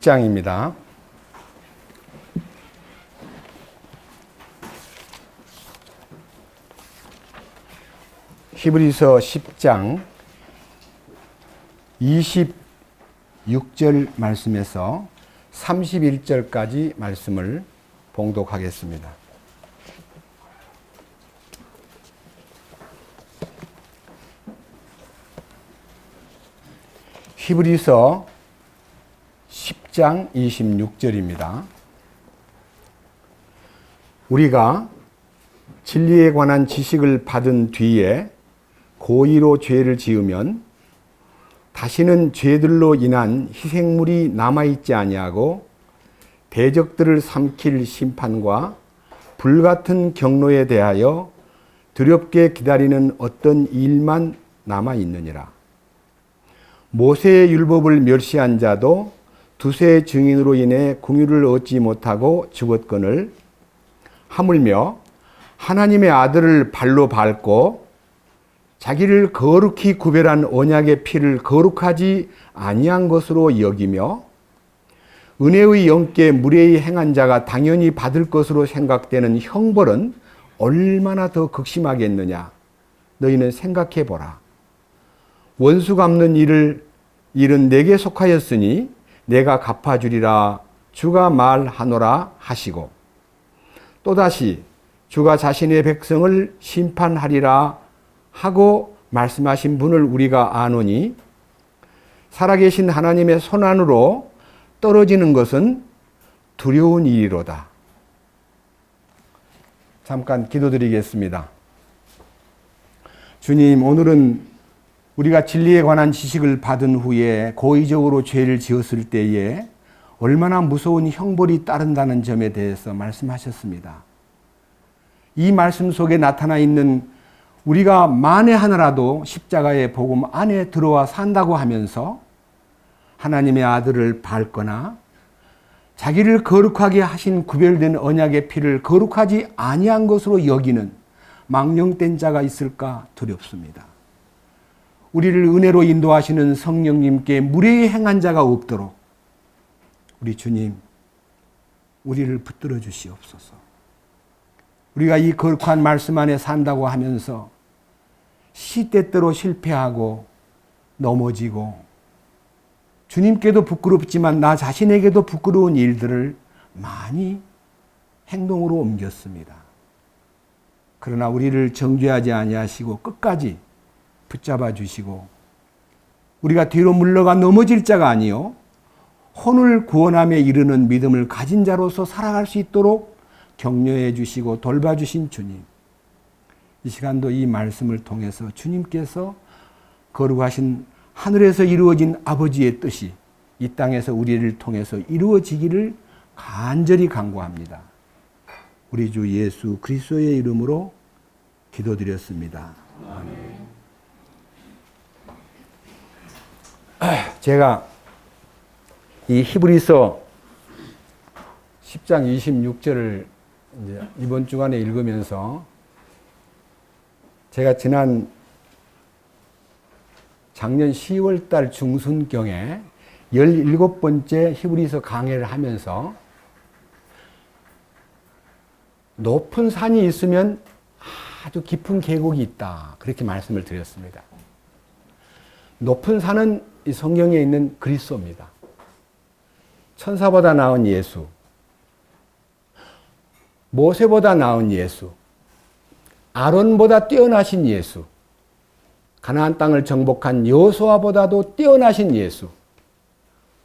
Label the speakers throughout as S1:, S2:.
S1: 10장입니다. 히브리서 10장 26절 말씀에서 31절까지 말씀을 봉독하겠습니다. 히브리서 10장 26절입니다. 우리가 진리에 관한 지식을 받은 뒤에 고의로 죄를 지으면 다시는 죄들로 인한 희생물이 남아있지 아니하고 대적들을 삼킬 심판과 불같은 경로에 대하여 두렵게 기다리는 어떤 일만 남아있느니라. 모세의 율법을 멸시한 자도 두세 증인으로 인해 공유를 얻지 못하고 죽었거늘 하물며 하나님의 아들을 발로 밟고 자기를 거룩히 구별한 언약의 피를 거룩하지 아니한 것으로 여기며 은혜의 영께 무례히 행한 자가 당연히 받을 것으로 생각되는 형벌은 얼마나 더 극심하겠느냐. 너희는 생각해 보라. 원수 갚는 일은 내게 속하였으니 내가 갚아주리라 주가 말하노라 하시고 또다시 주가 자신의 백성을 심판하리라 하고 말씀하신 분을 우리가 아노니 살아계신 하나님의 손안으로 떨어지는 것은 두려운 일이로다. 잠깐 기도드리겠습니다. 주님, 오늘은 우리가 진리에 관한 지식을 받은 후에 고의적으로 죄를 지었을 때에 얼마나 무서운 형벌이 따른다는 점에 대해서 말씀하셨습니다. 이 말씀 속에 나타나 있는 우리가 만에 하나라도 십자가의 복음 안에 들어와 산다고 하면서 하나님의 아들을 밟거나 자기를 거룩하게 하신 구별된 언약의 피를 거룩하지 아니한 것으로 여기는 망령된 자가 있을까 두렵습니다. 우리를 은혜로 인도하시는 성령님께 무례히 행한 자가 없도록 우리 주님, 우리를 붙들어 주시옵소서. 우리가 이 거룩한 말씀 안에 산다고 하면서 시때때로 실패하고 넘어지고 주님께도 부끄럽지만 나 자신에게도 부끄러운 일들을 많이 행동으로 옮겼습니다. 그러나 우리를 정죄하지 아니하시고 끝까지 붙잡아 주시고 우리가 뒤로 물러가 넘어질 자가 아니요 혼을 구원함에 이르는 믿음을 가진 자로서 살아갈 수 있도록 격려해 주시고 돌봐주신 주님, 이 시간도 이 말씀을 통해서 주님께서 거룩하신 하늘에서 이루어진 아버지의 뜻이 이 땅에서 우리를 통해서 이루어지기를 간절히 간구합니다. 우리 주 예수 그리스도의 이름으로 기도드렸습니다. 아멘. 제가 이 히브리서 10장 26절을 이제 이번 주간에 읽으면서 제가 작년 10월 달 중순경에 17번째 히브리서 강해를 하면서 높은 산이 있으면 아주 깊은 계곡이 있다. 그렇게 말씀을 드렸습니다. 높은 산은 이 성경에 있는 그리스도입니다. 천사보다 나은 예수, 모세보다 나은 예수, 아론보다 뛰어나신 예수, 가나안 땅을 정복한 여호수아보다도 뛰어나신 예수,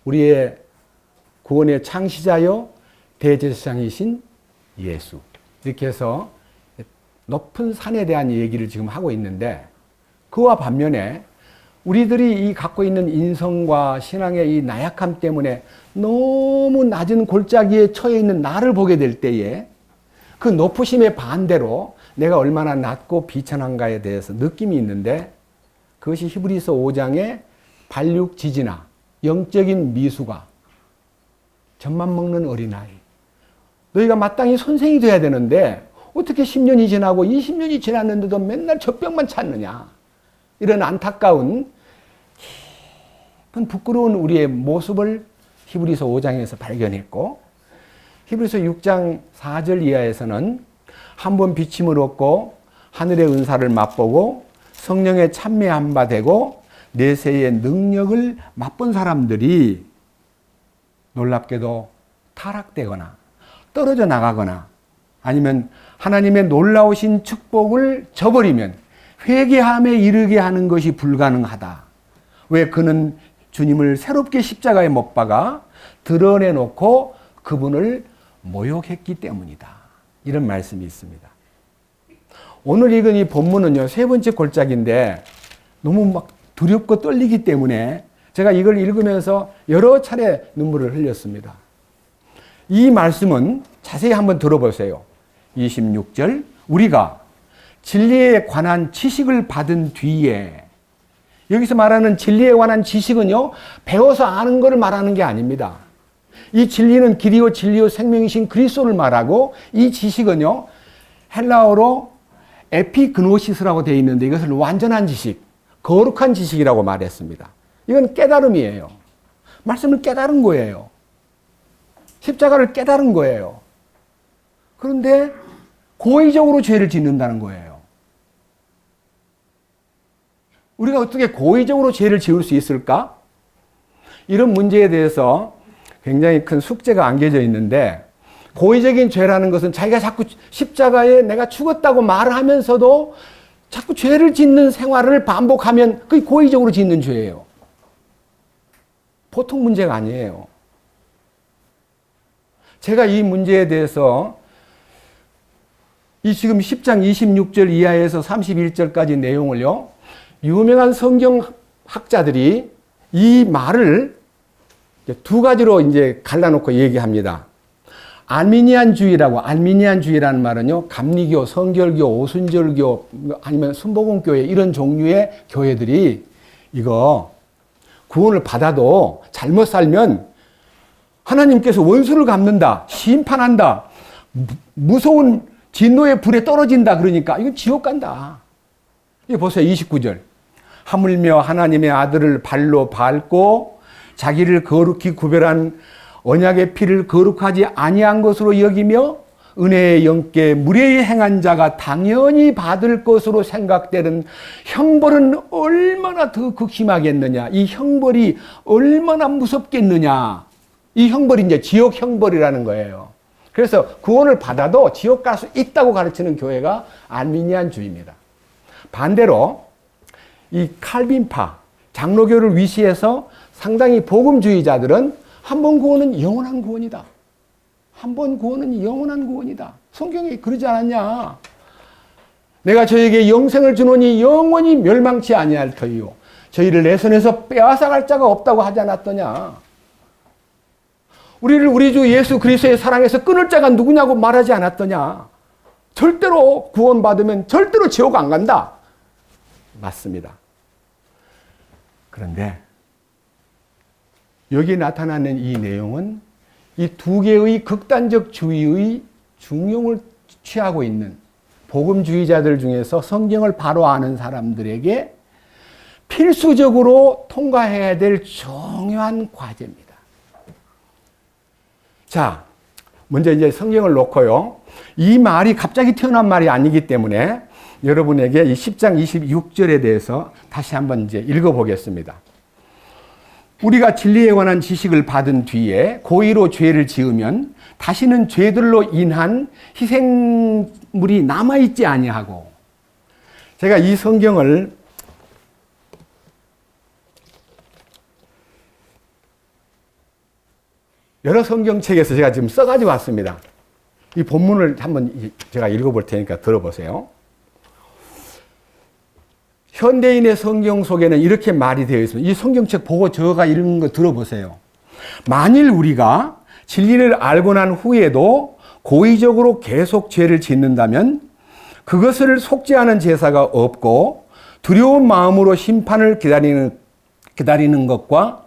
S1: 우리의 구원의 창시자요 대제사장이신 예수, 이렇게 해서 높은 산에 대한 얘기를 지금 하고 있는데 그와 반면에 우리들이 이 갖고 있는 인성과 신앙의 이 나약함 때문에 너무 낮은 골짜기에 처해 있는 나를 보게 될 때에 그 높으심의 반대로 내가 얼마나 낮고 비천한가에 대해서 느낌이 있는데 그것이 히브리서 5장의 발육지지나 영적인 미수가 젖만 먹는 어린아이. 너희가 마땅히 선생이 돼야 되는데 어떻게 10년이 지나고 20년이 지났는데도 맨날 젖병만 찾느냐. 이런 안타까운 깊은 부끄러운 우리의 모습을 히브리서 5장에서 발견했고, 히브리서 6장 4절 이하에서는 한 번 비침을 얻고 하늘의 은사를 맛보고 성령의 참여한 바 되고 내세의 능력을 맛본 사람들이 놀랍게도 타락되거나 떨어져 나가거나 아니면 하나님의 놀라우신 축복을 저버리면 회개함에 이르게 하는 것이 불가능하다. 왜? 그는 주님을 새롭게 십자가에 못 박아 드러내놓고 그분을 모욕했기 때문이다. 이런 말씀이 있습니다. 오늘 읽은 이 본문은요, 세 번째 골짜기인데 너무 막 두렵고 떨리기 때문에 제가 이걸 읽으면서 여러 차례 눈물을 흘렸습니다. 이 말씀은 자세히 한번 들어보세요. 26절, 우리가 진리에 관한 지식을 받은 뒤에, 여기서 말하는 진리에 관한 지식은요, 배워서 아는 것을 말하는 게 아닙니다. 이 진리는 길이요 진리요 생명이신 그리스도를 말하고, 이 지식은요, 헬라어로 에피그노시스라고 되어 있는데 이것을 완전한 지식, 거룩한 지식이라고 말했습니다. 이건 깨달음이에요. 말씀을 깨달은 거예요. 십자가를 깨달은 거예요. 그런데 고의적으로 죄를 짓는다는 거예요. 우리가 어떻게 고의적으로 죄를 지을 수 있을까? 이런 문제에 대해서 굉장히 큰 숙제가 안겨져 있는데, 고의적인 죄라는 것은 자기가 자꾸 십자가에 내가 죽었다고 말하면서도 자꾸 죄를 짓는 생활을 반복하면 그게 고의적으로 짓는 죄예요. 보통 문제가 아니에요. 제가 이 문제에 대해서 이 지금 10장 26절 이하에서 31절까지 내용을요, 유명한 성경학자들이 이 말을 두 가지로 이제 갈라놓고 얘기합니다. 알미니안주의라는 말은요, 감리교, 성결교, 오순절교, 아니면 순복음교회 이런 종류의 교회들이 이거 구원을 받아도 잘못 살면 하나님께서 원수를 갚는다, 심판한다, 무서운 진노의 불에 떨어진다, 그러니까 이건 지옥 간다. 이거 보세요. 29절. 하물며 하나님의 아들을 발로 밟고 자기를 거룩히 구별한 언약의 피를 거룩하지 아니한 것으로 여기며 은혜의 영께 무례히 행한 자가 당연히 받을 것으로 생각되는 형벌은 얼마나 더 극심하겠느냐. 이 형벌이 얼마나 무섭겠느냐. 이 형벌이 이제 지옥 형벌이라는 거예요. 그래서 구원을 받아도 지옥 갈 수 있다고 가르치는 교회가 알미니안주의입니다. 반대로 이 칼빈파, 장로교를 위시해서 상당히 복음주의자들은 한 번 구원은 영원한 구원이다. 한 번 구원은 영원한 구원이다. 성경에 그러지 않았냐. 내가 저에게 영생을 주노니 영원히 멸망치 아니할 터이요. 저희를 내 손에서 빼앗아갈 자가 없다고 하지 않았더냐. 우리를 우리 주 예수 그리스도의 사랑에서 끊을 자가 누구냐고 말하지 않았더냐. 절대로 구원받으면 절대로 지옥 안 간다. 맞습니다. 그런데 여기 나타나는 이 내용은 이 두 개의 극단적 주의의 중용을 취하고 있는 복음주의자들 중에서 성경을 바로 아는 사람들에게 필수적으로 통과해야 될 중요한 과제입니다. 자, 먼저 이제 성경을 놓고요. 이 말이 갑자기 태어난 말이 아니기 때문에 여러분에게 이 10장 26절에 대해서 다시 한번 이제 읽어보겠습니다. 우리가 진리에 관한 지식을 받은 뒤에 고의로 죄를 지으면 다시는 죄들로 인한 희생물이 남아있지 아니하고, 제가 이 성경을 여러 성경책에서 제가 지금 써가지고 왔습니다. 이 본문을 한번 제가 읽어볼 테니까 들어보세요. 현대인의 성경 속에는 이렇게 말이 되어 있습니다. 이 성경책 보고 제가 읽는 거 들어보세요. 만일 우리가 진리를 알고 난 후에도 고의적으로 계속 죄를 짓는다면 그것을 속죄하는 제사가 없고 두려운 마음으로 심판을 기다리는 것과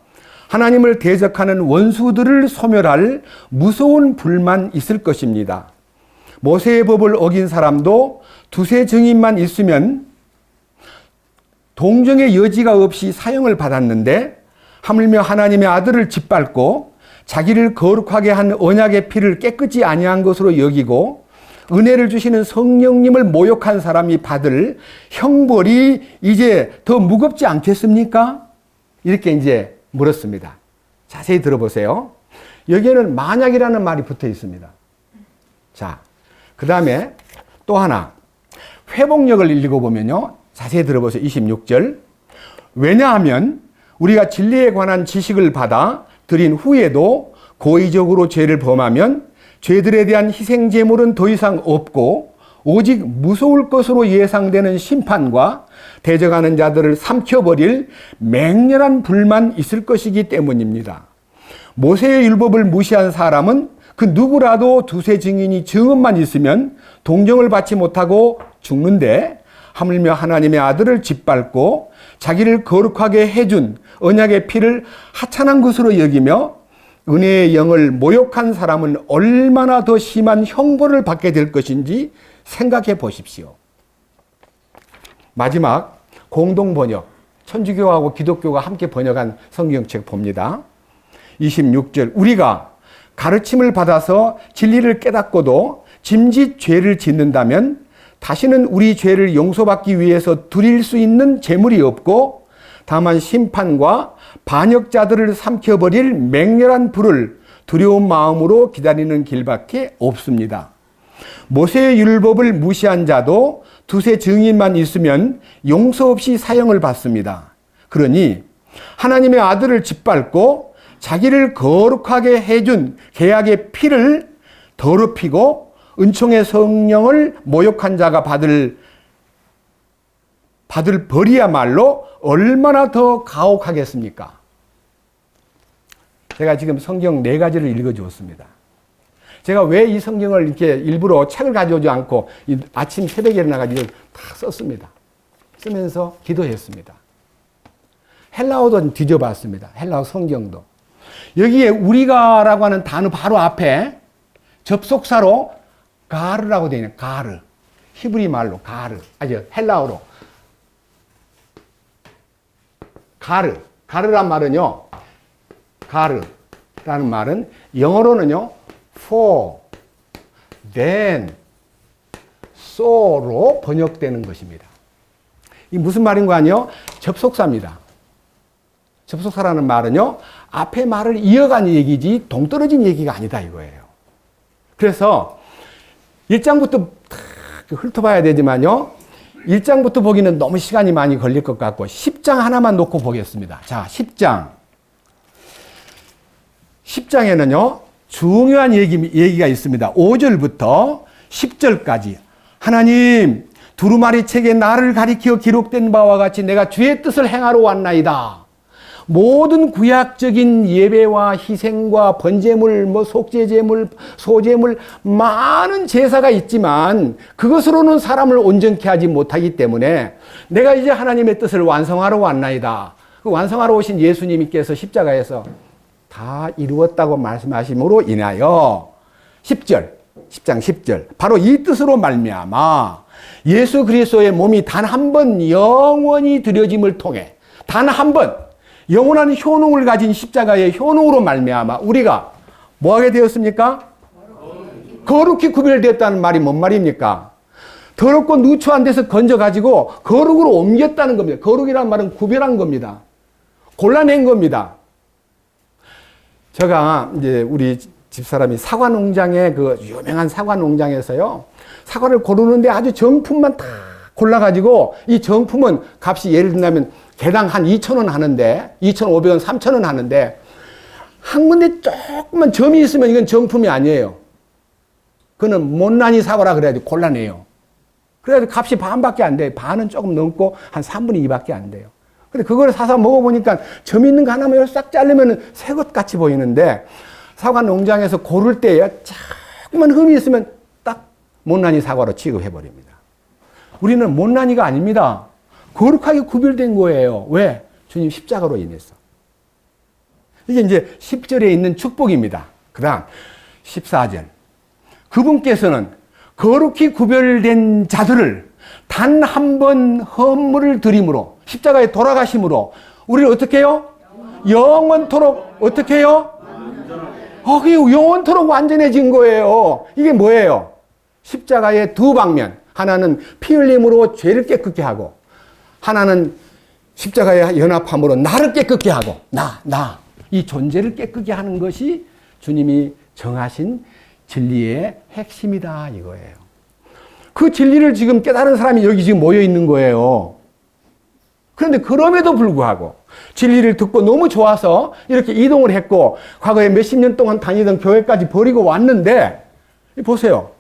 S1: 하나님을 대적하는 원수들을 소멸할 무서운 불만 있을 것입니다. 모세의 법을 어긴 사람도 두세 증인만 있으면 동정의 여지가 없이 사형을 받았는데 하물며 하나님의 아들을 짓밟고 자기를 거룩하게 한 언약의 피를 깨끗이 아니한 것으로 여기고 은혜를 주시는 성령님을 모욕한 사람이 받을 형벌이 이제 더 무겁지 않겠습니까? 이렇게 이제 물었습니다. 자세히 들어보세요. 여기에는 만약이라는 말이 붙어 있습니다. 자, 그 다음에 또 하나 회복력을 읽어보면요. 자세히 들어보세요. 26절. 왜냐하면 우리가 진리에 관한 지식을 받아 드린 후에도 고의적으로 죄를 범하면 죄들에 대한 희생 제물은 더 이상 없고 오직 무서울 것으로 예상되는 심판과 대적하는 자들을 삼켜버릴 맹렬한 불만 있을 것이기 때문입니다. 모세의 율법을 무시한 사람은 그 누구라도 두세 증인이 증언만 있으면 동정을 받지 못하고 죽는데 하물며 하나님의 아들을 짓밟고 자기를 거룩하게 해준 언약의 피를 하찮은 것으로 여기며 은혜의 영을 모욕한 사람은 얼마나 더 심한 형벌을 받게 될 것인지 생각해 보십시오. 마지막 공동번역, 천주교하고 기독교가 함께 번역한 성경책 봅니다. 26절. 우리가 가르침을 받아서 진리를 깨닫고도 짐짓 죄를 짓는다면 다시는 우리 죄를 용서받기 위해서 드릴 수 있는 제물이 없고 다만 심판과 반역자들을 삼켜버릴 맹렬한 불을 두려운 마음으로 기다리는 길밖에 없습니다. 모세의 율법을 무시한 자도 두세 증인만 있으면 용서 없이 사형을 받습니다. 그러니 하나님의 아들을 짓밟고 자기를 거룩하게 해준 계약의 피를 더럽히고 은총의 성령을 모욕한 자가 받을 벌이야말로 얼마나 더 가혹하겠습니까? 제가 지금 성경 4가지를 읽어주었습니다. 제가 왜 이 성경을 이렇게 일부러 책을 가져오지 않고 아침 새벽에 일어나가지고 다 썼습니다. 쓰면서 기도했습니다. 헬라어도 뒤져봤습니다. 헬라어 성경도. 여기에 우리가라고 하는 단어 바로 앞에 접속사로 가르라고 되어 있네요. 가르. 히브리 말로 가르. 아주 헬라어로. 가르. 가르란 말은요. 가르라는 말은 영어로는요. for, then, so로 번역되는 것입니다. 이 무슨 말인 거 아니요? 접속사입니다. 접속사라는 말은요. 앞에 말을 이어간 얘기지 동떨어진 얘기가 아니다 이거예요. 그래서 1장부터 훑어봐야 되지만요. 1장부터 보기는 너무 시간이 많이 걸릴 것 같고 10장 하나만 놓고 보겠습니다. 자, 10장. 10장에는요. 중요한 얘기가 있습니다. 5절부터 10절까지. 하나님, 두루마리 책에 나를 가리켜 기록된 바와 같이 내가 주의 뜻을 행하러 왔나이다. 모든 구약적인 예배와 희생과 번제물, 속죄제물, 소제물, 많은 제사가 있지만 그것으로는 사람을 온전케 하지 못하기 때문에 내가 이제 하나님의 뜻을 완성하러 왔나이다. 그 완성하러 오신 예수님께서 십자가에서 다 이루었다고 말씀하심으로 인하여 10절, 10장 10절 바로 이 뜻으로 말미암아 예수 그리스도의 몸이 단 한 번 영원히 드려짐을 통해 단 한 번 영원한 효능을 가진 십자가의 효능으로 말미암아 우리가 뭐하게 되었습니까? 거룩히 구별되었다는 말이 뭔 말입니까? 더럽고 누추한 데서 건져가지고 거룩으로 옮겼다는 겁니다. 거룩이란 말은 구별한 겁니다. 골라낸 겁니다. 제가 이제 우리 집사람이 사과 농장에 그 유명한 사과 농장에서요. 사과를 고르는데 아주 정품만 다 골라가지고 이 정품은 값이 예를 들면 개당 한 2,000원 하는데 2,500원, 3,000원 하는데 한 군데 조금만 점이 있으면 이건 정품이 아니에요. 그거는 못난이 사과라 그래야지 골라내요. 그래야지 값이 반밖에 안 돼요. 반은 조금 넘고 한 3분의 2밖에 안 돼요. 근데 그걸 사서 먹어보니까 점 있는 거 하나만 싹 자르면 새 것 같이 보이는데 사과 농장에서 고를 때에 조금만 흠이 있으면 딱 못난이 사과로 취급해버립니다. 우리는 못난이가 아닙니다. 거룩하게 구별된 거예요. 왜? 주님 십자가로 인해서. 이게 이제 10절에 있는 축복입니다. 그 다음 14절. 그분께서는 거룩히 구별된 자들을 단 한 번 헌물을 드림으로 십자가에 돌아가심으로 우리를 어떻게 해요? 영원토록 어떻게 해요? 그게 영원토록 완전해진 거예요. 이게 뭐예요? 십자가의 두 방면. 하나는 피 흘림으로 죄를 깨끗게 하고, 하나는 십자가의 연합함으로 나를 깨끗게 하고, 이 존재를 깨끗게 하는 것이 주님이 정하신 진리의 핵심이다 이거예요. 그 진리를 지금 깨달은 사람이 여기 지금 모여 있는 거예요. 그런데 그럼에도 불구하고 진리를 듣고 너무 좋아서 이렇게 이동을 했고, 과거에 몇십 년 동안 다니던 교회까지 버리고 왔는데, 보세요.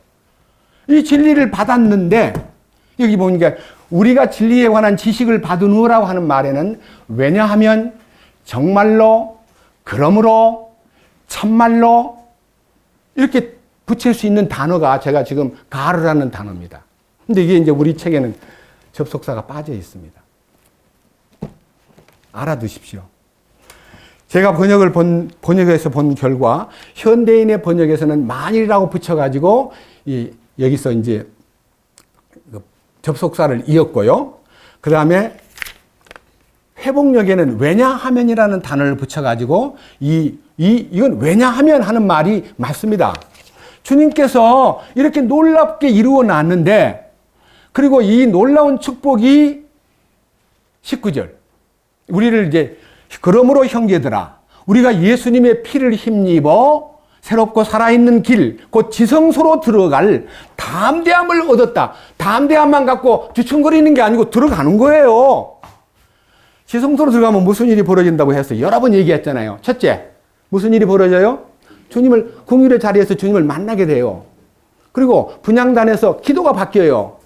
S1: 이 진리를 받았는데, 여기 보니까 우리가 진리에 관한 지식을 받으느라고 하는 말에는 왜냐하면, 정말로, 그러므로, 참말로 이렇게 붙일 수 있는 단어가 제가 지금 가르라는 단어입니다. 근데 이게 이제 우리 책에는 접속사가 빠져 있습니다. 알아두십시오. 제가 번역에서 본 결과 현대인의 번역에서는 만일이라고 붙여가지고 여기서 이제 접속사를 이었고요. 그 다음에 회복력에는 왜냐하면이라는 단어를 붙여가지고 이건 왜냐하면 하는 말이 맞습니다. 주님께서 이렇게 놀랍게 이루어 놨는데, 그리고 이 놀라운 축복이 19절. 우리를 이제, 그러므로 형제들아, 우리가 예수님의 피를 힘입어 새롭고 살아있는 길, 곧 지성소로 들어갈 담대함을 얻었다. 담대함만 갖고 주춤거리는 게 아니고 들어가는 거예요. 지성소로 들어가면 무슨 일이 벌어진다고 해서 여러 번 얘기했잖아요. 첫째, 무슨 일이 벌어져요? 궁율의 자리에서 주님을 만나게 돼요. 그리고 분향단에서 기도가 바뀌어요.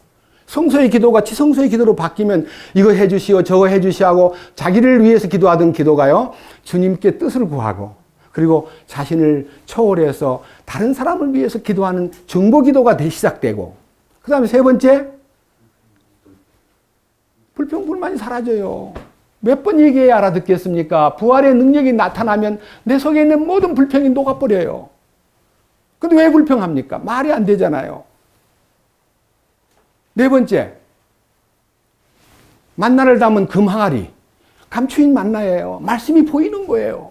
S1: 성소의 기도가 지성소의 기도로 바뀌면 이거 해주시오, 저거 해주시오 하고 자기를 위해서 기도하던 기도가요, 주님께 뜻을 구하고, 그리고 자신을 초월해서 다른 사람을 위해서 기도하는 중보 기도가 시작되고, 그 다음에 세 번째, 불평불만이 사라져요. 몇 번 얘기해야 알아듣겠습니까? 부활의 능력이 나타나면 내 속에 있는 모든 불평이 녹아버려요. 근데 왜 불평합니까? 말이 안 되잖아요. 네 번째, 만나를 담은 금항아리. 감추인 만나예요. 말씀이 보이는 거예요.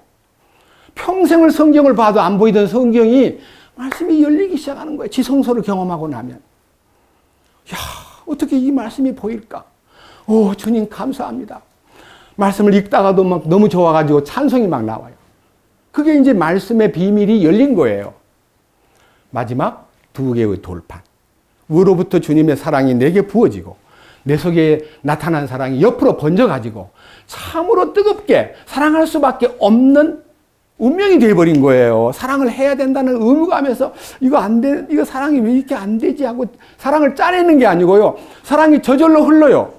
S1: 평생을 성경을 봐도 안 보이던 성경이 말씀이 열리기 시작하는 거예요. 지성소를 경험하고 나면. 야, 어떻게 이 말씀이 보일까? 오, 주님 감사합니다. 말씀을 읽다가도 막 너무 좋아가지고 찬송이 막 나와요. 그게 이제 말씀의 비밀이 열린 거예요. 마지막 두 개의 돌판. 위로부터 주님의 사랑이 내게 부어지고, 내 속에 나타난 사랑이 옆으로 번져가지고 참으로 뜨겁게 사랑할 수밖에 없는 운명이 되어버린 거예요. 사랑을 해야 된다는 의무감에서 이거 사랑이 왜 이렇게 안 되지 하고 사랑을 짜내는 게 아니고요. 사랑이 저절로 흘러요.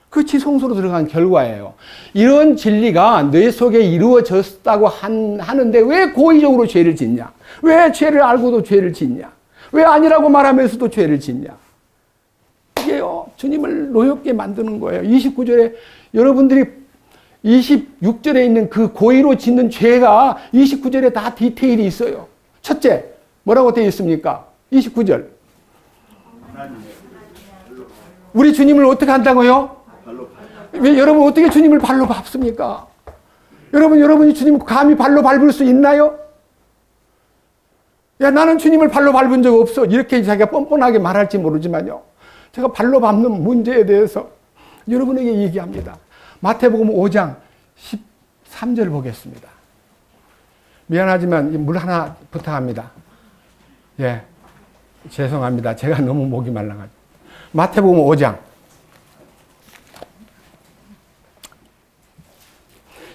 S1: 그 지성소로 들어간 결과예요. 이런 진리가 내 속에 이루어졌다고 하는데 왜 고의적으로 죄를 짓냐? 왜 죄를 알고도 죄를 짓냐? 왜 아니라고 말하면서도 죄를 짓냐? 이게요, 주님을 노엽게 만드는 거예요. 29절에 여러분들이 26절에 있는 그 고의로 짓는 죄가 29절에 다 디테일이 있어요. 첫째, 뭐라고 되어 있습니까? 29절. 우리 주님을 어떻게 한다고요? 왜 여러분 어떻게 주님을 발로 밟습니까? 여러분이 주님을 감히 발로 밟을 수 있나요? 야, 나는 주님을 발로 밟은 적 없어. 이렇게 자기가 뻔뻔하게 말할지 모르지만요. 제가 발로 밟는 문제에 대해서 여러분에게 얘기합니다. 마태복음 5장 13절 보겠습니다. 미안하지만 물 하나 부탁합니다. 예, 죄송합니다. 제가 너무 목이 말라가지고. 마태복음 5장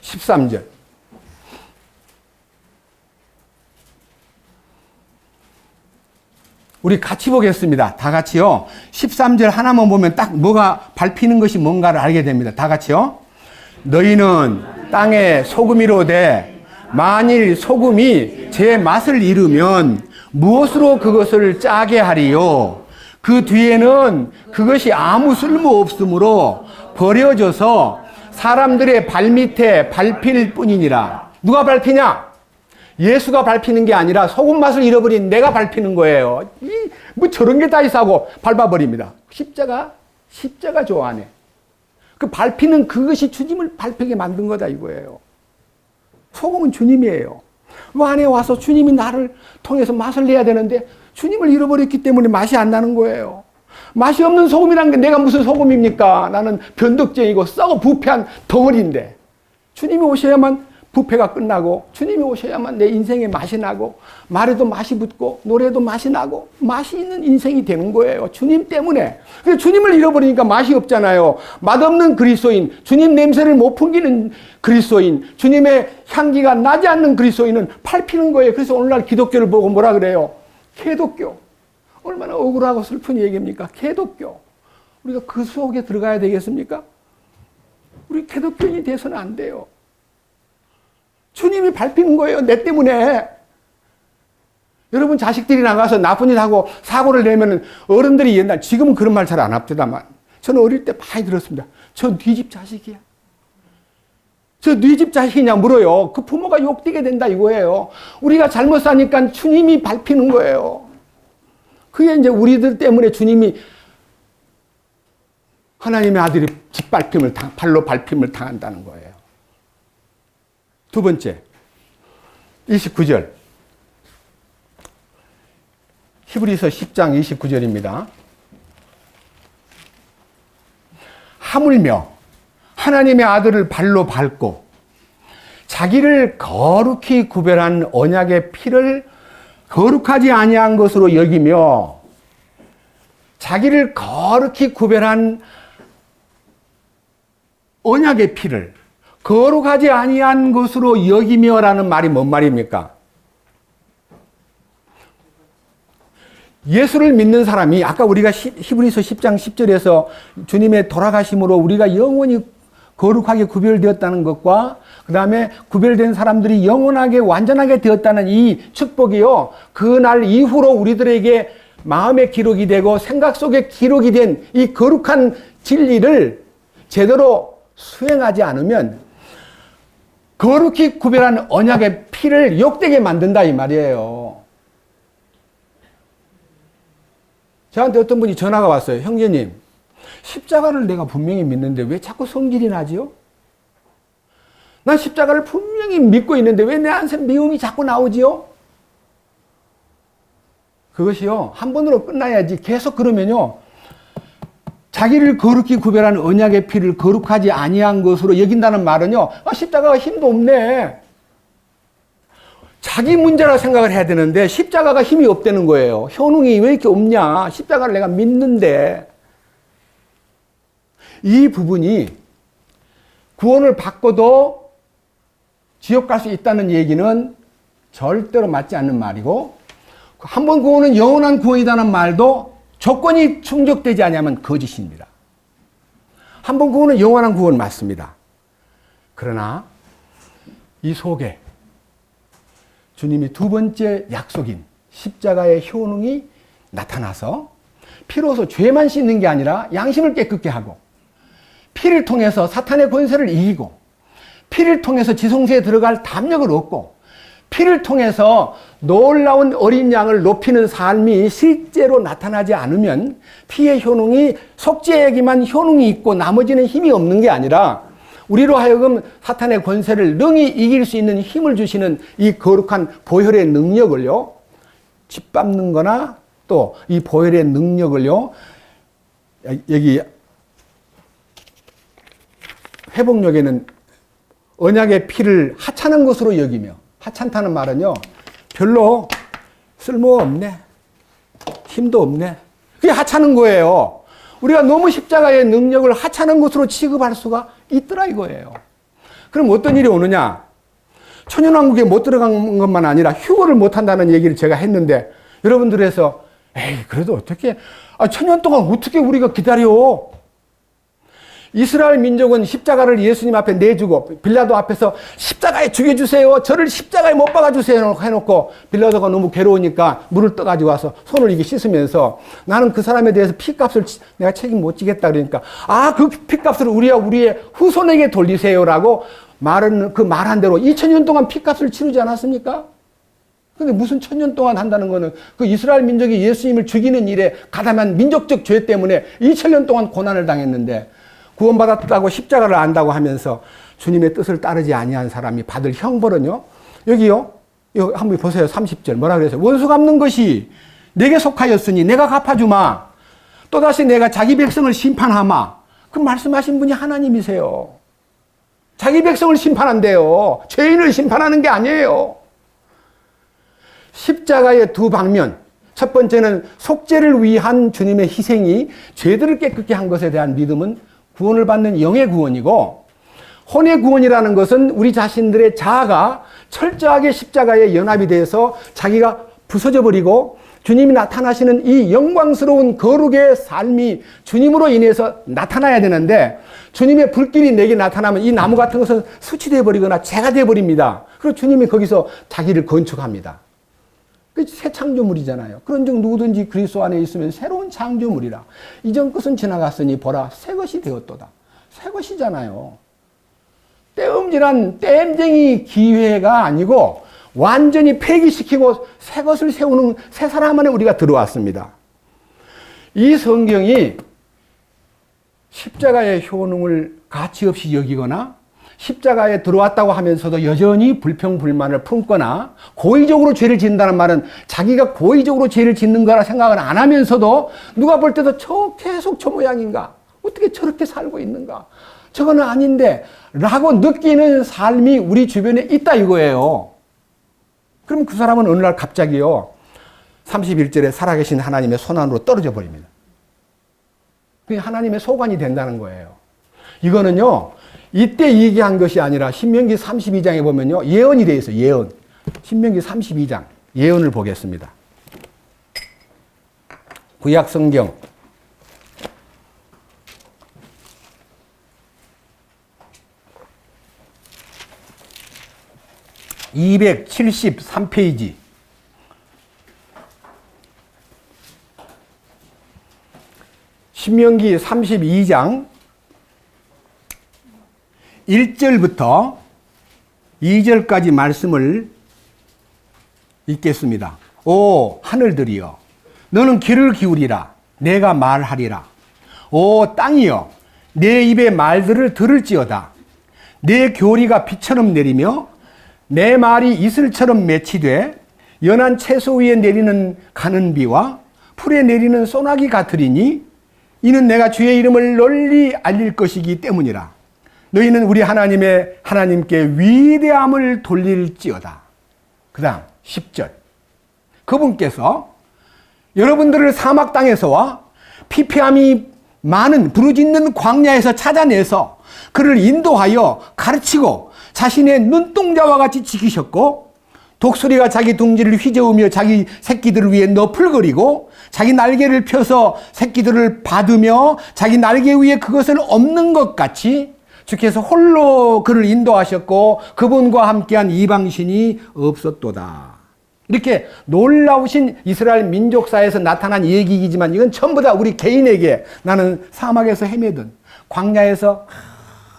S1: 13절. 우리 같이 보겠습니다. 다 같이요. 13절 하나만 보면 딱 뭐가 밟히는 것이 뭔가를 알게 됩니다. 다 같이요. 너희는 땅의 소금이로되 만일 소금이 제 맛을 잃으면 무엇으로 그것을 짜게 하리요? 그 뒤에는 그것이 아무 쓸모 없으므로 버려져서 사람들의 발밑에 밟힐 뿐이니라. 누가 밟히냐? 예수가 밟히는 게 아니라 소금 맛을 잃어버린 내가 밟히는 거예요. 뭐 저런 게 다 있어하고 밟아버립니다. 십자가 좋아하네. 그 밟히는 그것이 주님을 밟히게 만든 거다 이거예요. 소금은 주님이에요. 안에 와서 주님이 나를 통해서 맛을 내야 되는데 주님을 잃어버렸기 때문에 맛이 안 나는 거예요. 맛이 없는 소금이란 게 내가 무슨 소금입니까? 나는 변덕쟁이고 썩어 부패한 덩어리인데 주님이 오셔야만 부패가 끝나고 주님이 오셔야만 내 인생에 맛이 나고 말에도 맛이 붙고 노래도 맛이 나고 맛이 있는 인생이 되는 거예요. 주님 때문에. 근데 주님을 잃어버리니까 맛이 없잖아요. 맛없는 그리스도인, 주님 냄새를 못 풍기는 그리스도인, 주님의 향기가 나지 않는 그리스도인은 밟히는 거예요. 그래서 오늘날 기독교를 보고 뭐라 그래요? 개독교. 얼마나 억울하고 슬픈 얘기입니까? 개독교. 우리가 그 속에 들어가야 되겠습니까? 우리 개독교인이 돼서는 안 돼요. 주님이 밟히는 거예요. 내 때문에. 여러분 자식들이 나가서 나쁜 일 하고 사고를 내면 어른들이 옛날, 지금은 그런 말 잘 안 합니다만 저는 어릴 때 많이 들었습니다. 저 네 집 자식이야. 저 네 집 자식이냐 물어요. 그 부모가 욕되게 된다 이거예요. 우리가 잘못 사니까 주님이 밟히는 거예요. 그게 이제 우리들 때문에 주님이 하나님의 아들이 발로 밟힘을 당한다는 거예요. 두 번째, 29절. 히브리서 10장 29절입니다. 하물며 하나님의 아들을 발로 밟고 자기를 거룩히 구별한 언약의 피를 거룩하지 아니한 것으로 여기며 자기를 거룩히 구별한 언약의 피를 거룩하지 아니한 것으로 여기며라는 말이 뭔 말입니까? 예수를 믿는 사람이 아까 우리가 히브리서 10장 10절에서 주님의 돌아가심으로 우리가 영원히 거룩하게 구별되었다는 것과 그 다음에 구별된 사람들이 영원하게 완전하게 되었다는 이 축복이요. 그날 이후로 우리들에게 마음의 기록이 되고 생각 속에 기록이 된 이 거룩한 진리를 제대로 수행하지 않으면 거룩히 구별한 언약의 피를 욕되게 만든다 이 말이에요. 저한테 어떤 분이 전화가 왔어요. 형제님, 십자가를 내가 분명히 믿는데 왜 자꾸 성질이 나지요? 난 십자가를 분명히 믿고 있는데 왜 내 안에 미움이 자꾸 나오지요? 그것이요, 한 번으로 끝나야지. 계속 그러면요, 자기를 거룩히 구별한 언약의 피를 거룩하지 아니한 것으로 여긴다는 말은요, 십자가가 힘도 없네. 자기 문제라 생각을 해야 되는데 십자가가 힘이 없다는 거예요. 효능이 왜 이렇게 없냐? 십자가를 내가 믿는데. 이 부분이 구원을 받고도 지옥 갈 수 있다는 얘기는 절대로 맞지 않는 말이고, 한 번 구원은 영원한 구원이라는 말도 조건이 충족되지 않으면 거짓입니다. 한 번 구원은 영원한 구원 맞습니다. 그러나 이 속에 주님이 두 번째 약속인 십자가의 효능이 나타나서 피로서 죄만 씻는 게 아니라 양심을 깨끗게 하고, 피를 통해서 사탄의 권세를 이기고, 피를 통해서 지성소에 들어갈 담력을 얻고, 피를 통해서 놀라운 어린 양을 높이는 삶이 실제로 나타나지 않으면 피의 효능이 속죄에게만 효능이 있고 나머지는 힘이 없는 게 아니라 우리로 하여금 사탄의 권세를 능히 이길 수 있는 힘을 주시는 이 거룩한 보혈의 능력을요, 짓밟는 거나 또 이 보혈의 능력을요, 여기 회복력에는 언약의 피를 하찮은 것으로 여기며, 하찮다는 말은요, 별로 쓸모 없네, 힘도 없네, 그게 하찮은 거예요. 우리가 너무 십자가의 능력을 하찮은 것으로 취급할 수가 있더라 이거예요. 그럼 어떤 일이 오느냐? 천연왕국에 못 들어간 것만 아니라 휴거를 못 한다는 얘기를 제가 했는데, 여러분들에서 에이 그래도 어떻게 천년 동안 어떻게 우리가 기다려? 이스라엘 민족은 십자가를 예수님 앞에 내주고 빌라도 앞에서 십자가에 죽여주세요, 저를 십자가에 못 박아주세요 해놓고 빌라도가 너무 괴로우니까 물을 떠가지고 와서 손을 이게 씻으면서 나는 그 사람에 대해서 피값을 내가 책임 못 지겠다 그러니까, 그 피값을 우리의 후손에게 돌리세요라고 말은 그 말한 대로 2000년 동안 피값을 치르지 않았습니까? 근데 무슨 1000년 동안 한다는 거는 그 이스라엘 민족이 예수님을 죽이는 일에 가담한 민족적 죄 때문에 2000년 동안 고난을 당했는데, 구원받았다고 십자가를 안다고 하면서 주님의 뜻을 따르지 아니한 사람이 받을 형벌은요, 여기요, 이거 한번 보세요. 30절 뭐라 그랬어요? 원수 갚는 것이 내게 속하였으니 내가 갚아주마. 또다시 내가 자기 백성을 심판하마. 그 말씀하신 분이 하나님이세요. 자기 백성을 심판한대요. 죄인을 심판하는 게 아니에요. 십자가의 두 방면. 첫 번째는 속죄를 위한 주님의 희생이 죄들을 깨끗게 한 것에 대한 믿음은 구원을 받는 영의 구원이고, 혼의 구원이라는 것은 우리 자신들의 자아가 철저하게 십자가에 연합이 돼서 자기가 부서져 버리고 주님이 나타나시는 이 영광스러운 거룩의 삶이 주님으로 인해서 나타나야 되는데, 주님의 불길이 내게 나타나면 이 나무 같은 것은 수치되어 버리거나 재가 되어 버립니다. 그리고 주님이 거기서 자기를 건축합니다. 그 새 창조물이잖아요. 그런즉 누구든지 그리스도 안에 있으면 새로운 창조물이라. 이전 것은 지나갔으니 보라 새 것이 되었도다. 새 것이잖아요. 때음질한 땜쟁이 기회가 아니고 완전히 폐기시키고 새 것을 세우는 새 사람 안에 우리가 들어왔습니다. 이 성경이 십자가의 효능을 가치없이 여기거나 십자가에 들어왔다고 하면서도 여전히 불평불만을 품거나 고의적으로 죄를 짓는다는 말은 자기가 고의적으로 죄를 짓는 거라 생각을 안 하면서도 누가 볼 때도 계속 저 모양인가? 어떻게 저렇게 살고 있는가? 저거는 아닌데 라고 느끼는 삶이 우리 주변에 있다 이거예요. 그럼 그 사람은 어느 날 갑자기요 31절에 살아계신 하나님의 손안으로 떨어져 버립니다. 그게 하나님의 소관이 된다는 거예요. 이거는요 이때 얘기한 것이 아니라 신명기 32장에 보면요 예언이 되어 있어요. 예언. 신명기 32장 예언을 보겠습니다. 구약 성경 273페이지 신명기 32장 1절부터 2절까지 말씀을 읽겠습니다. 오 하늘들이여 너는 귀를 기울이라 내가 말하리라. 오 땅이여 내 입의 말들을 들을지어다. 내 교리가 비처럼 내리며 내 말이 이슬처럼 맺히되 연한 채소 위에 내리는 가는 비와 풀에 내리는 소나기 같으리니 이는 내가 주의 이름을 널리 알릴 것이기 때문이라. 너희는 우리 하나님께 위대함을 돌릴지어다. 그 다음 10절 그분께서 여러분들을 사막 땅에서와 피폐함이 많은 부르짖는 광야에서 찾아내서 그를 인도하여 가르치고 자신의 눈동자와 같이 지키셨고 독수리가 자기 둥지를 휘저으며 자기 새끼들을 위해 너풀거리고 자기 날개를 펴서 새끼들을 받으며 자기 날개 위에 그것을 엎는 것 같이 주께서 홀로 그를 인도하셨고 그분과 함께한 이방신이 없었도다. 이렇게 놀라우신 이스라엘 민족사에서 나타난 얘기이지만 이건 전부 다 우리 개인에게 나는 사막에서 헤매든 광야에서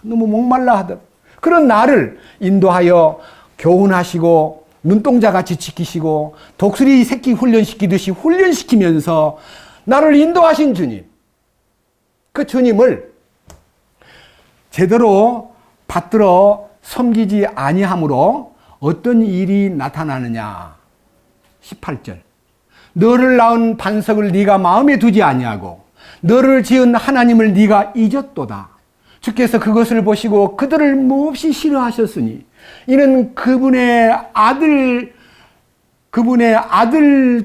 S1: 너무 목말라 하던 그런 나를 인도하여 교훈하시고 눈동자같이 지키시고 독수리 새끼 훈련시키듯이 훈련시키면서 나를 인도하신 주님, 그 주님을 제대로 받들어 섬기지 아니함으로 어떤 일이 나타나느냐. 18절 너를 낳은 반석을 네가 마음에 두지 아니하고 너를 지은 하나님을 네가 잊었도다. 주께서 그것을 보시고 그들을 몹시 싫어하셨으니 이는 그분의 아들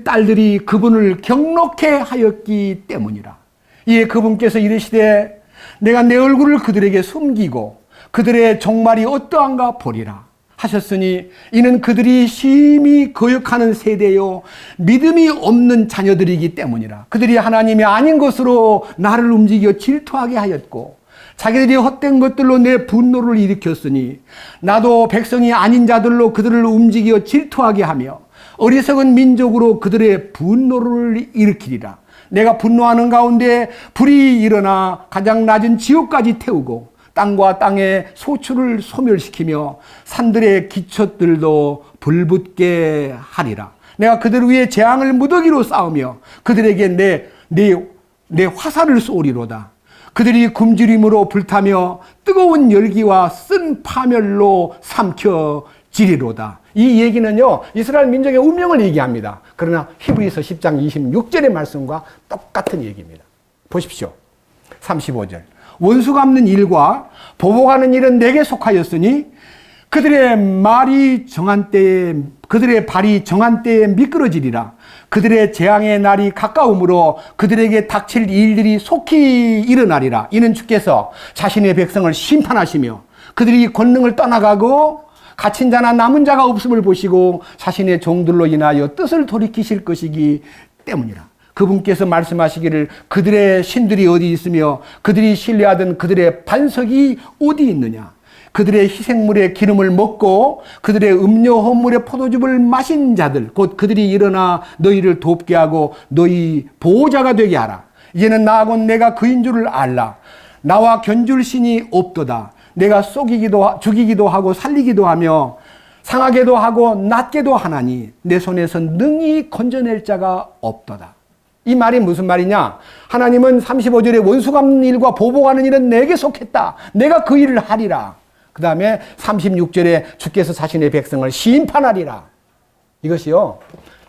S1: 딸들이 그분을 경록해 하였기 때문이라. 이에 그분께서 이르시되 내가 내 얼굴을 그들에게 숨기고 그들의 종말이 어떠한가 보리라 하셨으니 이는 그들이 심히 거역하는 세대요 믿음이 없는 자녀들이기 때문이라. 그들이 하나님이 아닌 것으로 나를 움직여 질투하게 하였고 자기들이 헛된 것들로 내 분노를 일으켰으니 나도 백성이 아닌 자들로 그들을 움직여 질투하게 하며 어리석은 민족으로 그들의 분노를 일으키리라. 내가 분노하는 가운데 불이 일어나 가장 낮은 지옥까지 태우고 땅과 땅의 소출을 소멸시키며 산들의 기초들도 불붙게 하리라. 내가 그들 위에 재앙을 무더기로 쌓으며 그들에게 내 화살을 쏘리로다. 그들이 굶주림으로 불타며 뜨거운 열기와 쓴 파멸로 삼켜 지리로다. 이 얘기는요, 이스라엘 민족의 운명을 얘기합니다. 그러나 히브리서 10장 26절의 말씀과 똑같은 얘기입니다. 보십시오. 35절. 원수 갚는 일과 보복하는 일은 내게 속하였으니 그들의 발이 정한 때에 미끄러지리라. 그들의 재앙의 날이 가까우므로 그들에게 닥칠 일들이 속히 일어나리라. 이는 주께서 자신의 백성을 심판하시며 그들이 권능을 떠나가고 갇힌 자나 남은 자가 없음을 보시고 자신의 종들로 인하여 뜻을 돌이키실 것이기 때문이라. 그분께서 말씀하시기를 그들의 신들이 어디 있으며 그들이 신뢰하던 그들의 반석이 어디 있느냐. 그들의 희생물의 기름을 먹고 그들의 음료 헌물의 포도즙을 마신 자들 곧 그들이 일어나 너희를 돕게 하고 너희 보호자가 되게 하라. 이제는 나하고 내가 그인 줄을 알라. 나와 견줄 신이 없도다. 내가 죽이기도 하고 살리기도 하며 상하게도 하고 낫게도 하나니 내 손에서 능히 건져낼 자가 없도다. 이 말이 무슨 말이냐? 하나님은 35절에 원수 갚는 일과 보복하는 일은 내게 속했다. 내가 그 일을 하리라. 그 다음에 36절에 주께서 자신의 백성을 심판하리라. 이것이요,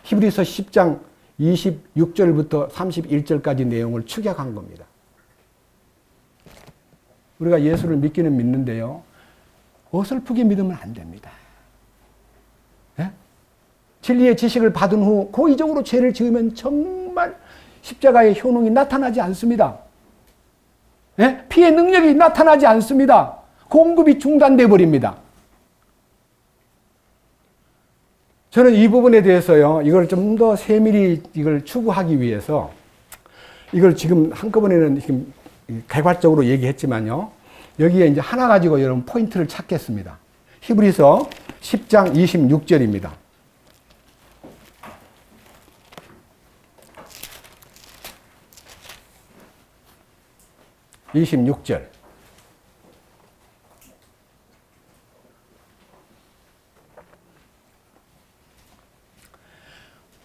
S1: 히브리서 10장 26절부터 31절까지 내용을 축약한 겁니다. 우리가 예수를 믿기는 믿는데요, 어설프게 믿으면 안 됩니다. 예? 진리의 지식을 받은 후 고의적으로 죄를 지으면 정말 십자가의 효능이 나타나지 않습니다. 예? 피의 능력이 나타나지 않습니다. 공급이 중단돼 버립니다. 저는 이 부분에 대해서요, 이걸 좀 더 세밀히 이걸 추구하기 위해서 이걸 지금 한꺼번에는 지금 개괄적으로 얘기했지만요, 여기에 이제 하나 가지고 여러분 포인트를 찾겠습니다. 히브리서 10장 26절입니다.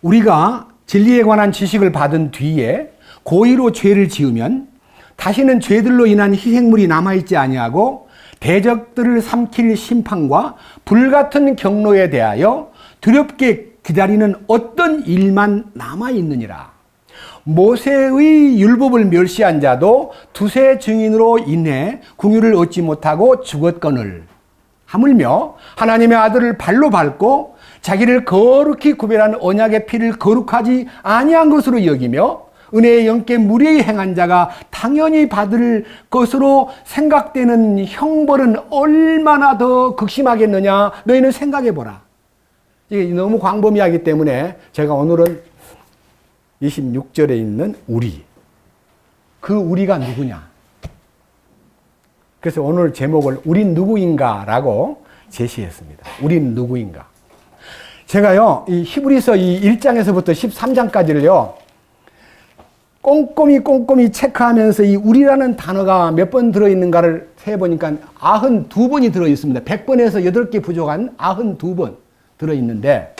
S1: 우리가 진리에 관한 지식을 받은 뒤에 고의로 죄를 지으면 다시는 죄들로 인한 희생물이 남아있지 아니하고 대적들을 삼킬 심판과 불같은 경로에 대하여 두렵게 기다리는 어떤 일만 남아있느니라. 모세의 율법을 멸시한 자도 두세 증인으로 인해 긍휼을 얻지 못하고 죽었거늘 하물며 하나님의 아들을 발로 밟고 자기를 거룩히 구별한 언약의 피를 거룩하지 아니한 것으로 여기며 은혜의 영께 무례히 행한 자가 당연히 받을 것으로 생각되는 형벌은 얼마나 더 극심하겠느냐. 너희는 생각해 보라. 이게 너무 광범위하기 때문에 제가 오늘은 26절에 있는 우리, 그 우리가 누구냐. 그래서 오늘 제목을 우린 누구인가 라고 제시했습니다. 우린 누구인가. 제가요, 이 히브리서 이 1장에서부터 13장까지를요, 꼼꼼히 체크하면서 이 우리라는 단어가 몇 번 들어있는가를 세보니까 92번이 들어있습니다. 100번에서 8개 부족한 92번 들어있는데,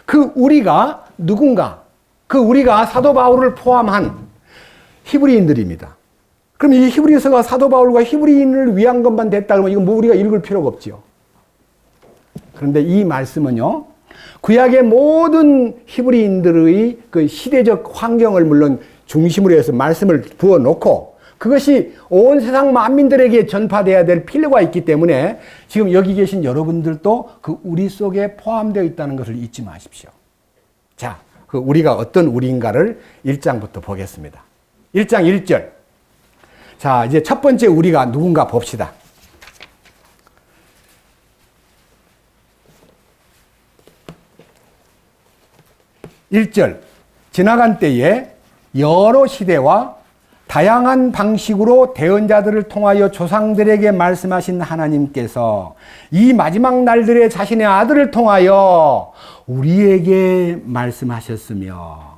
S1: 그 우리가 누군가? 그 우리가 사도 바울을 포함한 히브리인들입니다. 그럼 이 히브리서가 사도 바울과 히브리인을 위한 것만 됐다 그러면 이건 뭐 우리가 읽을 필요가 없죠. 그런데 이 말씀은요, 구약의 모든 히브리인들의 그 시대적 환경을 물론 중심으로 해서 말씀을 부어놓고 그것이 온 세상 만민들에게 전파되어야 될 필요가 있기 때문에 지금 여기 계신 여러분들도 그 우리 속에 포함되어 있다는 것을 잊지 마십시오. 자, 그 우리가 어떤 우리인가를 1장부터 보겠습니다. 1장 1절. 자, 이제 첫 번째 우리가 누군가 봅시다. 1절. 지나간 때에 여러 시대와 다양한 방식으로 대언자들을 통하여 조상들에게 말씀하신 하나님께서 이 마지막 날들에 자신의 아들을 통하여 우리에게 말씀하셨으며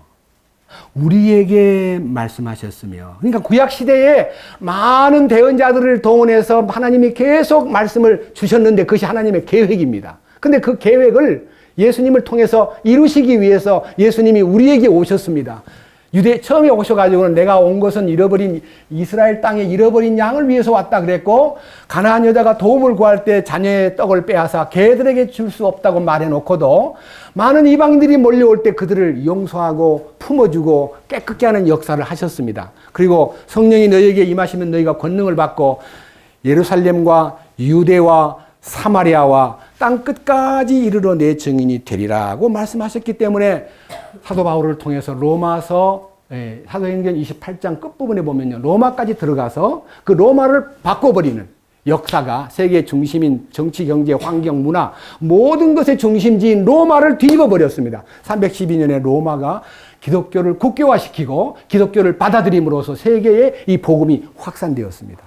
S1: 그러니까 구약 시대에 많은 대언자들을 동원해서 하나님이 계속 말씀을 주셨는데 그것이 하나님의 계획입니다. 근데 그 계획을 예수님을 통해서 이루시기 위해서 예수님이 우리에게 오셨습니다. 유대 처음에 오셔가지고는 내가 온 것은 잃어버린 이스라엘 땅에 잃어버린 양을 위해서 왔다 그랬고, 가나안 여자가 도움을 구할 때 자녀의 떡을 빼앗아 개들에게 줄 수 없다고 말해놓고도 많은 이방인들이 몰려올 때 그들을 용서하고 품어주고 깨끗게 하는 역사를 하셨습니다. 그리고 성령이 너희에게 임하시면 너희가 권능을 받고 예루살렘과 유대와 사마리아와 땅 끝까지 이르러 내 증인이 되리라고 말씀하셨기 때문에 사도 바울을 통해서 로마서 사도행전 28장 끝부분에 보면요, 로마까지 들어가서 그 로마를 바꿔버리는 역사가 세계 중심인 정치, 경제, 환경, 문화 모든 것의 중심지인 로마를 뒤집어 버렸습니다. 312년에 로마가 기독교를 국교화시키고 기독교를 받아들임으로써 세계에 이 복음이 확산되었습니다.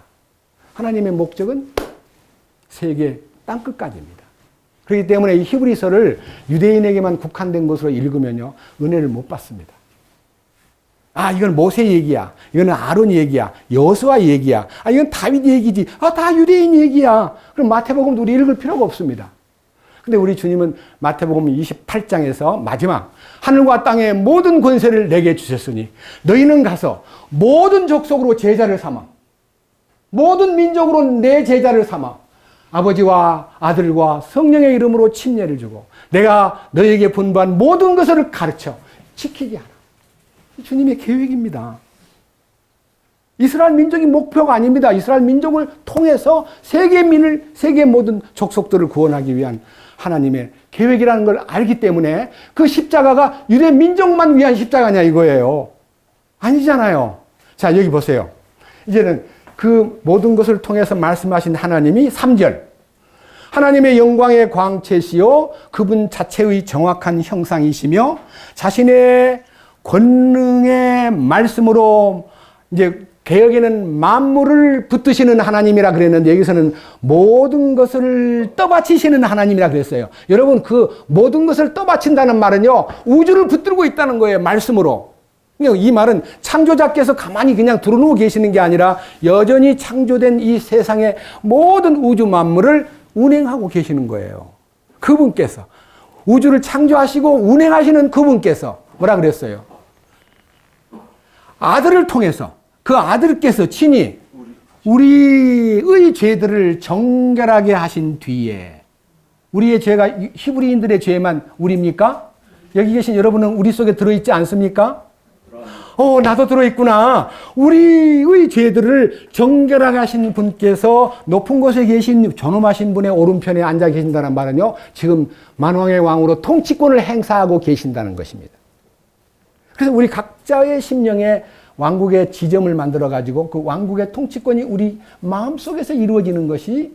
S1: 하나님의 목적은 세계 땅끝까지입니다. 그렇기 때문에 이 히브리서를 유대인에게만 국한된 것으로 읽으면요, 은혜를 못 받습니다. 아, 이건 모세 얘기야. 이건 아론 얘기야. 여호수아 얘기야. 아, 이건 다윗 얘기지. 아, 다 유대인 얘기야. 그럼 마태복음도 우리 읽을 필요가 없습니다. 근데 우리 주님은 마태복음 28장에서 마지막, 하늘과 땅의 모든 권세를 내게 주셨으니 너희는 가서 모든 족속으로 제자를 삼아, 모든 민족으로 내 제자를 삼아 아버지와 아들과 성령의 이름으로 침례를 주고 내가 너희에게 분부한 모든 것을 가르쳐 지키게 하라. 주님의 계획입니다. 이스라엘 민족이 목표가 아닙니다. 이스라엘 민족을 통해서 세계 모든 족속들을 구원하기 위한 하나님의 계획이라는 걸 알기 때문에 그 십자가가 유대 민족만 위한 십자가냐 이거예요. 아니잖아요. 자, 여기 보세요. 이제는 그 모든 것을 통해서 말씀하신 하나님이 3절. 하나님의 영광의 광채시요 그분 자체의 정확한 형상이시며 자신의 권능의 말씀으로, 이제 개혁에는 만물을 붙드시는 하나님이라 그랬는데 여기서는 모든 것을 떠받치시는 하나님이라 그랬어요. 여러분, 그 모든 것을 떠받친다는 말은요, 우주를 붙들고 있다는 거예요, 말씀으로. 이 말은 창조자께서 가만히 그냥 두루누워 계시는 게 아니라 여전히 창조된 이 세상의 모든 우주 만물을 운행하고 계시는 거예요. 그분께서, 우주를 창조하시고 운행하시는 그분께서 뭐라 그랬어요? 아들을 통해서, 그 아들께서 친히 우리의 죄들을 정결하게 하신 뒤에, 우리의 죄가 히브리인들의 죄만 우리입니까? 여기 계신 여러분은 우리 속에 들어있지 않습니까? 나도 들어있구나. 우리의 죄들을 정결하게 하신 분께서 높은 곳에 계신 존엄하신 분의 오른편에 앉아 계신다는 말은요, 지금 만왕의 왕으로 통치권을 행사하고 계신다는 것입니다. 그래서 우리 각자의 심령에 왕국의 지점을 만들어가지고 그 왕국의 통치권이 우리 마음속에서 이루어지는 것이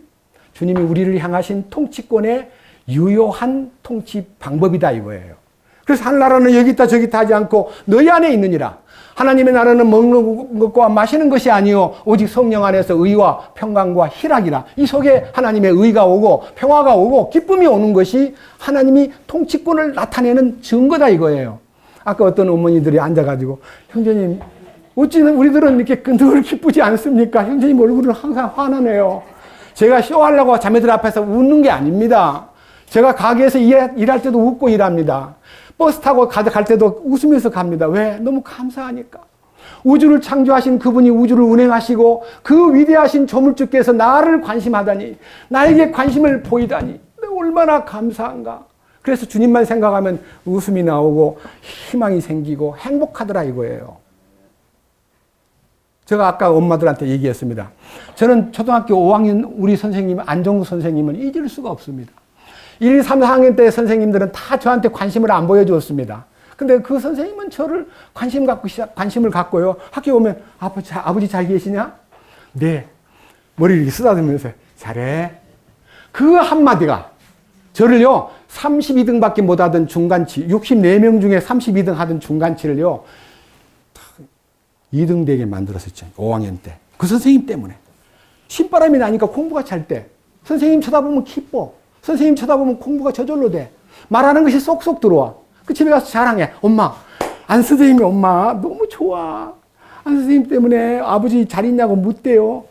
S1: 주님이 우리를 향하신 통치권의 유효한 통치 방법이다 이거예요. 그래서 하늘나라는 여기 있다 저기 있다 하지 않고 너희 안에 있느니라. 하나님의 나라는 먹는 것과 마시는 것이 아니요 오직 성령 안에서 의와 평강과 희락이라. 이 속에 하나님의 의가 오고 평화가 오고 기쁨이 오는 것이 하나님이 통치권을 나타내는 증거다 이거예요. 아까 어떤 어머니들이 앉아가지고 형제님 어찌는 우리들은 이렇게 늘 기쁘지 않습니까? 형제님 얼굴은 항상 화나네요. 제가 쇼하려고 자매들 앞에서 웃는 게 아닙니다. 제가 가게에서 일할 때도 웃고 일합니다. 버스 타고 갈 때도 웃으면서 갑니다. 왜? 너무 감사하니까. 우주를 창조하신 그분이 우주를 운행하시고 그 위대하신 조물주께서 나를 관심하다니, 나에게 관심을 보이다니 얼마나 감사한가. 그래서 주님만 생각하면 웃음이 나오고 희망이 생기고 행복하더라 이거예요. 제가 아까 엄마들한테 얘기했습니다. 저는 초등학교 5학년 우리 선생님 안정구 선생님을 잊을 수가 없습니다. 1, 3, 4학년 때 선생님들은 다 저한테 관심을 안 보여주었습니다. 근데 그 선생님은 저를 관심을 갖고요. 학교에 오면 아버지 잘 계시냐? 네. 머리를 이렇게 쓰다듬으면서 잘해. 그 한마디가 저를요 32등밖에 못 하던 중간치, 64명 중에 32등 하던 중간치를요 2등 되게 만들었었죠. 5학년 때. 그 선생님 때문에. 신바람이 나니까 공부가 잘 돼. 선생님 쳐다보면 기뻐. 선생님 쳐다보면 공부가 저절로 돼. 말하는 것이 쏙쏙 들어와. 그 집에 가서 자랑해. 엄마, 안 선생님이 엄마 너무 좋아. 안 선생님 때문에 아버지 잘 있냐고 묻대요.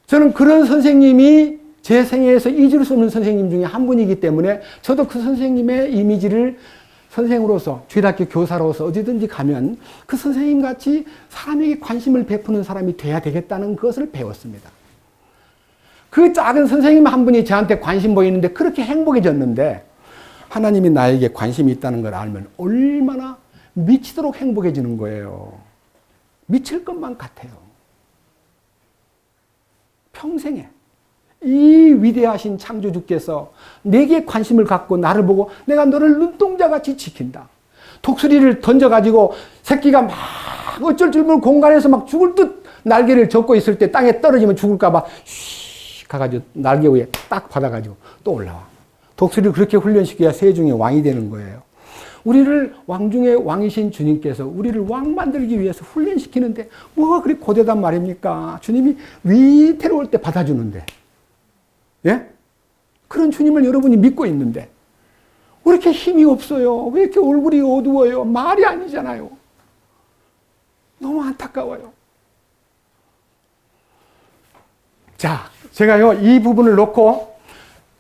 S1: 저는 그런 선생님이 제 생애에서 잊을 수 없는 선생님 중에 한 분이기 때문에 저도 그 선생님의 이미지를 선생으로서, 주일학교 교사로서 어디든지 가면 그 선생님 같이 사람에게 관심을 베푸는 사람이 돼야 되겠다는 것을 배웠습니다. 그 작은 선생님 한 분이 저한테 관심 보이는데 그렇게 행복해졌는데 하나님이 나에게 관심이 있다는 걸 알면 얼마나 미치도록 행복해지는 거예요. 미칠 것만 같아요. 평생에 이 위대하신 창조주께서 내게 관심을 갖고 나를 보고 내가 너를 눈동자같이 지킨다. 독수리를 던져가지고 새끼가 막 어쩔 줄 모르는 공간에서 막 죽을 듯 날개를 접고 있을 때 땅에 떨어지면 죽을까봐 쉬 가가지고 날개 위에 딱 받아가지고 또 올라와. 독수리를 그렇게 훈련시켜야 세중의 왕이 되는 거예요. 우리를 왕 중에 왕이신 주님께서 우리를 왕 만들기 위해서 훈련시키는데 뭐가 그리 고되단 말입니까? 주님이 위태로울 때 받아주는데. 예? 그런 주님을 여러분이 믿고 있는데 왜 이렇게 힘이 없어요? 왜 이렇게 얼굴이 어두워요? 말이 아니잖아요. 너무 안타까워요. 자, 제가요 이 부분을 놓고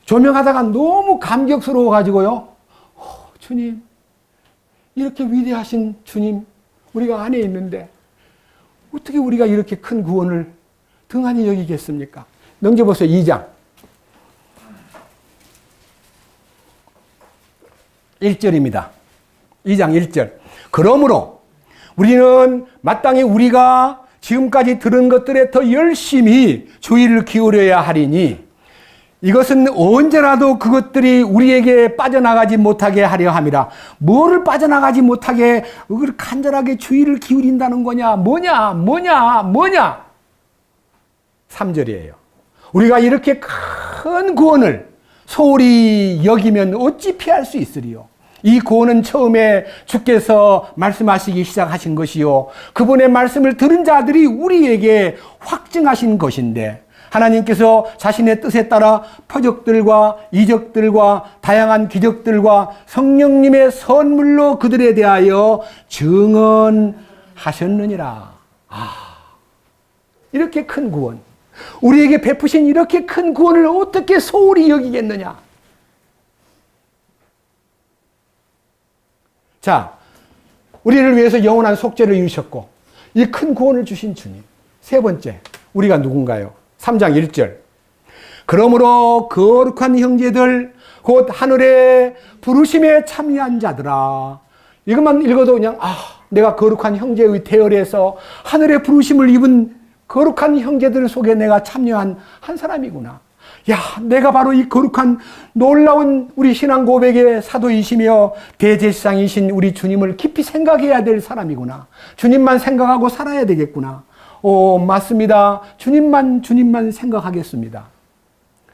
S1: 조명하다가 너무 감격스러워가지고요. 주님, 이렇게 위대하신 주님 우리가 안에 있는데 어떻게 우리가 이렇게 큰 구원을 등한히 여기겠습니까? 넘겨보세요. 2장 1절입니다. 2장 1절. 그러므로 우리는 마땅히 우리가 지금까지 들은 것들에 더 열심히 주의를 기울여야 하리니 이것은 언제라도 그것들이 우리에게 빠져나가지 못하게 하려 함이라. 뭐를 빠져나가지 못하게 간절하게 주의를 기울인다는 거냐? 뭐냐? 3절이에요. 우리가 이렇게 큰 구원을 소홀히 여기면 어찌 피할 수 있으리요? 이 구원은 처음에 주께서 말씀하시기 시작하신 것이요. 그분의 말씀을 들은 자들이 우리에게 확증하신 것인데 하나님께서 자신의 뜻에 따라 표적들과 이적들과 다양한 기적들과 성령님의 선물로 그들에 대하여 증언하셨느니라. 이렇게 큰 구원, 우리에게 베푸신 이렇게 큰 구원을 어떻게 소홀히 여기겠느냐? 자, 우리를 위해서 영원한 속죄를 이루셨고 이 큰 구원을 주신 주님. 세 번째, 우리가 누군가요? 3장 1절. 그러므로 거룩한 형제들 곧 하늘의 부르심에 참여한 자들아. 이것만 읽어도 그냥 내가 거룩한 형제의 태열에서 하늘의 부르심을 입은 거룩한 형제들 속에 내가 참여한 한 사람이구나. 야, 내가 바로 이 거룩한 놀라운 우리 신앙 고백의 사도이시며 대제사장이신 우리 주님을 깊이 생각해야 될 사람이구나. 주님만 생각하고 살아야 되겠구나. 맞습니다. 주님만 생각하겠습니다.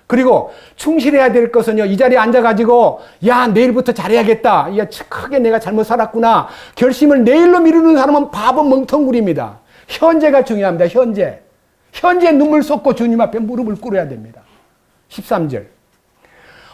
S1: 그리고 충실해야 될 것은요, 이 자리에 앉아가지고, 야, 내일부터 잘해야겠다. 야, 크게 내가 잘못 살았구나. 결심을 내일로 미루는 사람은 바보 멍텅구리입니다. 현재가 중요합니다. 현재 눈물 쏟고 주님 앞에 무릎을 꿇어야 됩니다. 13절.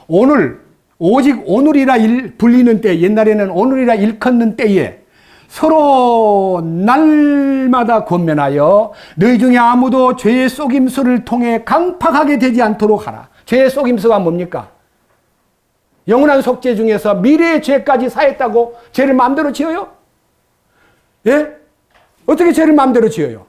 S1: 오늘, 오직 오늘이라 불리는 때, 옛날에는 오늘이라 일컫는 때에 서로 날마다 권면하여 너희 중에 아무도 죄의 속임수를 통해 강팍하게 되지 않도록 하라. 죄의 속임수가 뭡니까? 영원한 속죄 중에서 미래의 죄까지 사했다고 죄를 마음대로 지어요? 예? 어떻게 죄를 마음대로 지어요?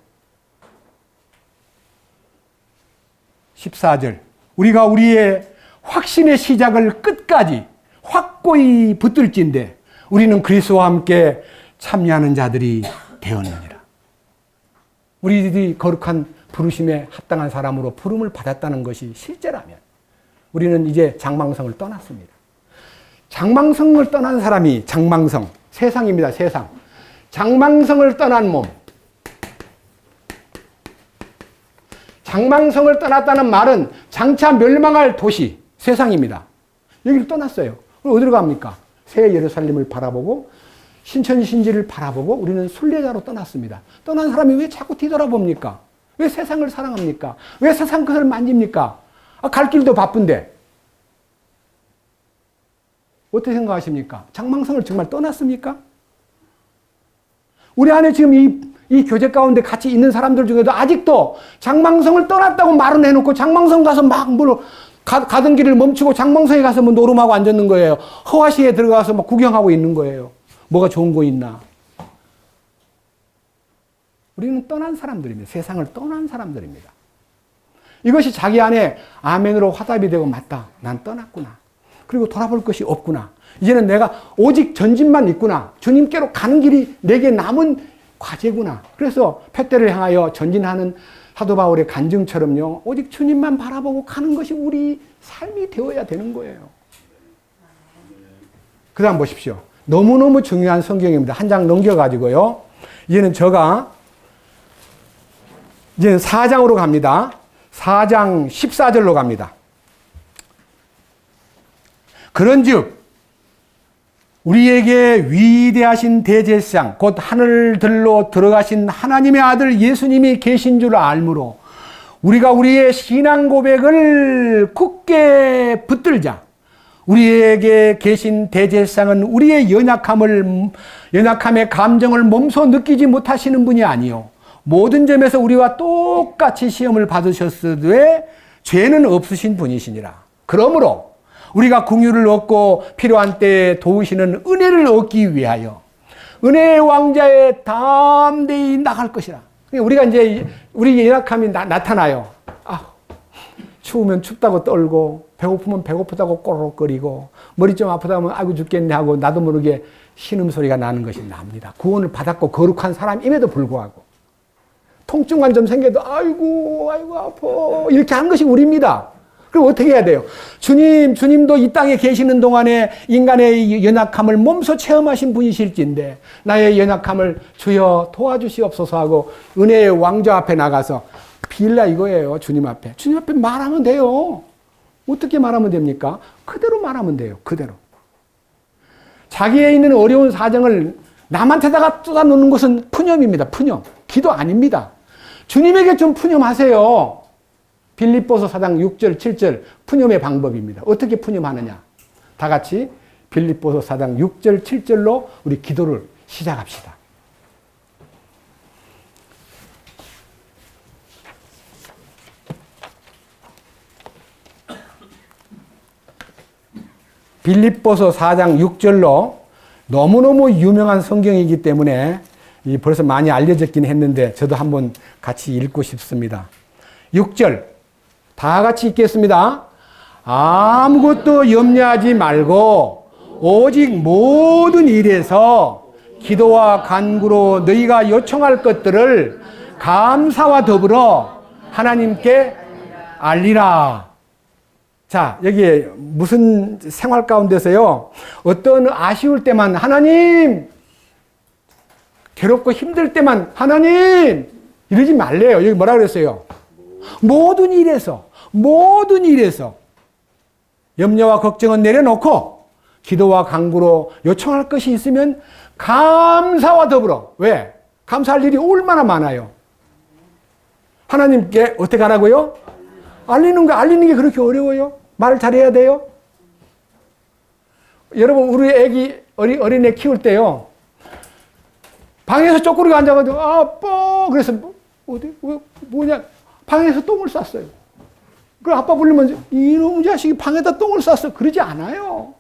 S1: 14절. 우리가 우리의 확신의 시작을 끝까지 확고히 붙들진데 우리는 그리스도와 함께 참여하는 자들이 되었느니라. 우리들이 거룩한 부르심에 합당한 사람으로 부름을 받았다는 것이 실제라면 우리는 이제 장망성을 떠났습니다. 장망성을 떠난 사람이 세상입니다. 세상. 장망성을 떠난 몸. 장망성을 떠났다는 말은 장차 멸망할 도시, 세상입니다. 여기를 떠났어요. 그럼 어디로 갑니까? 새 예루살렘을 바라보고 신천신지를 바라보고 우리는 순례자로 떠났습니다. 떠난 사람이 왜 자꾸 뒤돌아봅니까? 왜 세상을 사랑합니까? 왜 세상 것을 만집니까? 갈 길도 바쁜데. 어떻게 생각하십니까? 장망성을 정말 떠났습니까? 우리 안에 지금 이 교제 가운데 같이 있는 사람들 중에도 아직도 장망성을 떠났다고 말은 해놓고 장망성 가서 막 가던 길을 멈추고 장망성에 가서 뭐 노름하고 앉았는 거예요. 허화시에 들어가서 막 구경하고 있는 거예요. 뭐가 좋은 거 있나? 우리는 떠난 사람들입니다. 세상을 떠난 사람들입니다. 이것이 자기 안에 아멘으로 화답이 되고 맞다. 난 떠났구나. 그리고 돌아볼 것이 없구나. 이제는 내가 오직 전진만 있구나. 주님께로 가는 길이 내게 남은 과제구나. 그래서 푯대를 향하여 전진하는 사도 바울의 간증처럼요. 오직 주님만 바라보고 가는 것이 우리 삶이 되어야 되는 거예요. 그 다음 보십시오. 너무너무 중요한 성경입니다. 한 장 넘겨가지고요. 이제는 제가 이제 4장으로 갑니다. 4장 14절로 갑니다. 그런즉 우리에게 위대하신 대제사장 곧 하늘들로 들어가신 하나님의 아들 예수님이 계신 줄 알므로 우리가 우리의 신앙 고백을 굳게 붙들자. 우리에게 계신 대제사장은 우리의 연약함의 감정을 몸소 느끼지 못하시는 분이 아니요 모든 점에서 우리와 똑같이 시험을 받으셨으되 죄는 없으신 분이시니라. 그러므로 우리가 긍휼을 얻고 필요한 때에 도우시는 은혜를 얻기 위하여 은혜의 왕자에 담대히 나갈 것이라. 우리가 이제 우리 연약함이 나타나요. 추우면 춥다고 떨고 배고프면 배고프다고 꼬르륵거리고 머리 좀 아프다면 아이고 죽겠네 하고 나도 모르게 신음소리가 나는 것이 납니다. 구원을 받았고 거룩한 사람임에도 불구하고 통증만 좀 생겨도 아이고 아파 이렇게 하는 것이 우리입니다. 그럼 어떻게 해야 돼요? 주님도 이 땅에 계시는 동안에 인간의 연약함을 몸소 체험하신 분이실진데 나의 연약함을 주여 도와주시옵소서 하고 은혜의 왕좌 앞에 나가서 빌라 이거예요. 주님 앞에 말하면 돼요. 어떻게 말하면 됩니까? 그대로 말하면 돼요. 그대로. 자기에 있는 어려운 사정을 남한테다가 쏟아놓는 것은 푸념입니다. 푸념. 기도 아닙니다. 주님에게 좀 푸념하세요. 빌립보서 4장 6절 7절 푸념의 방법입니다. 어떻게 푸념하느냐? 다 같이 빌립보서 4장 6절 7절로 우리 기도를 시작합시다. 빌립보서 4장 6절로 너무너무 유명한 성경이기 때문에 벌써 많이 알려졌긴 했는데 저도 한번 같이 읽고 싶습니다. 6절 다 같이 읽겠습니다. 아무것도 염려하지 말고 오직 모든 일에서 기도와 간구로 너희가 요청할 것들을 감사와 더불어 하나님께 알리라. 자, 여기에 무슨 생활 가운데서요. 어떤 아쉬울 때만 하나님, 괴롭고 힘들 때만 하나님 이러지 말래요. 여기 뭐라 그랬어요? 모든 일에서 염려와 걱정은 내려놓고 기도와 간구로 요청할 것이 있으면 감사와 더불어. 왜? 감사할 일이 얼마나 많아요. 하나님께 어떻게 하라고요? 알리는 게 그렇게 어려워요? 말을 잘해야 돼요? 여러분, 우리 어린애 키울 때요. 방에서 쪼그리고 앉아가지고, 아빠! 그래서, 뭐냐. 방에서 똥을 쌌어요. 그 아빠 부르면, 이놈 자식이 방에다 똥을 쌌어. 그러지 않아요.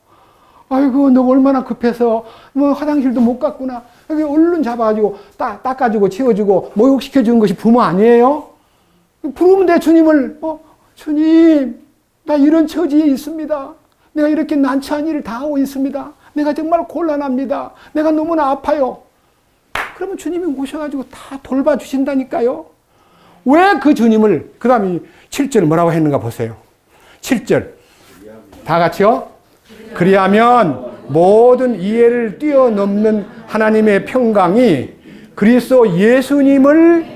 S1: 아이고, 너 얼마나 급해서, 화장실도 못 갔구나. 여기 얼른 잡아가지고, 닦아주고, 치워주고, 목욕시켜주는 것이 부모 아니에요? 부르면 돼, 주님을. 주님, 나 이런 처지에 있습니다. 내가 이렇게 난처한 일을 당하고 있습니다. 내가 정말 곤란합니다. 내가 너무나 아파요. 그러면 주님이 오셔가지고 다 돌봐주신다니까요. 왜 그 주님을, 그 다음에 7절 뭐라고 했는가 보세요. 7절. 다 같이요. 그리하면 모든 이해를 뛰어넘는 하나님의 평강이 그리스도 예수님을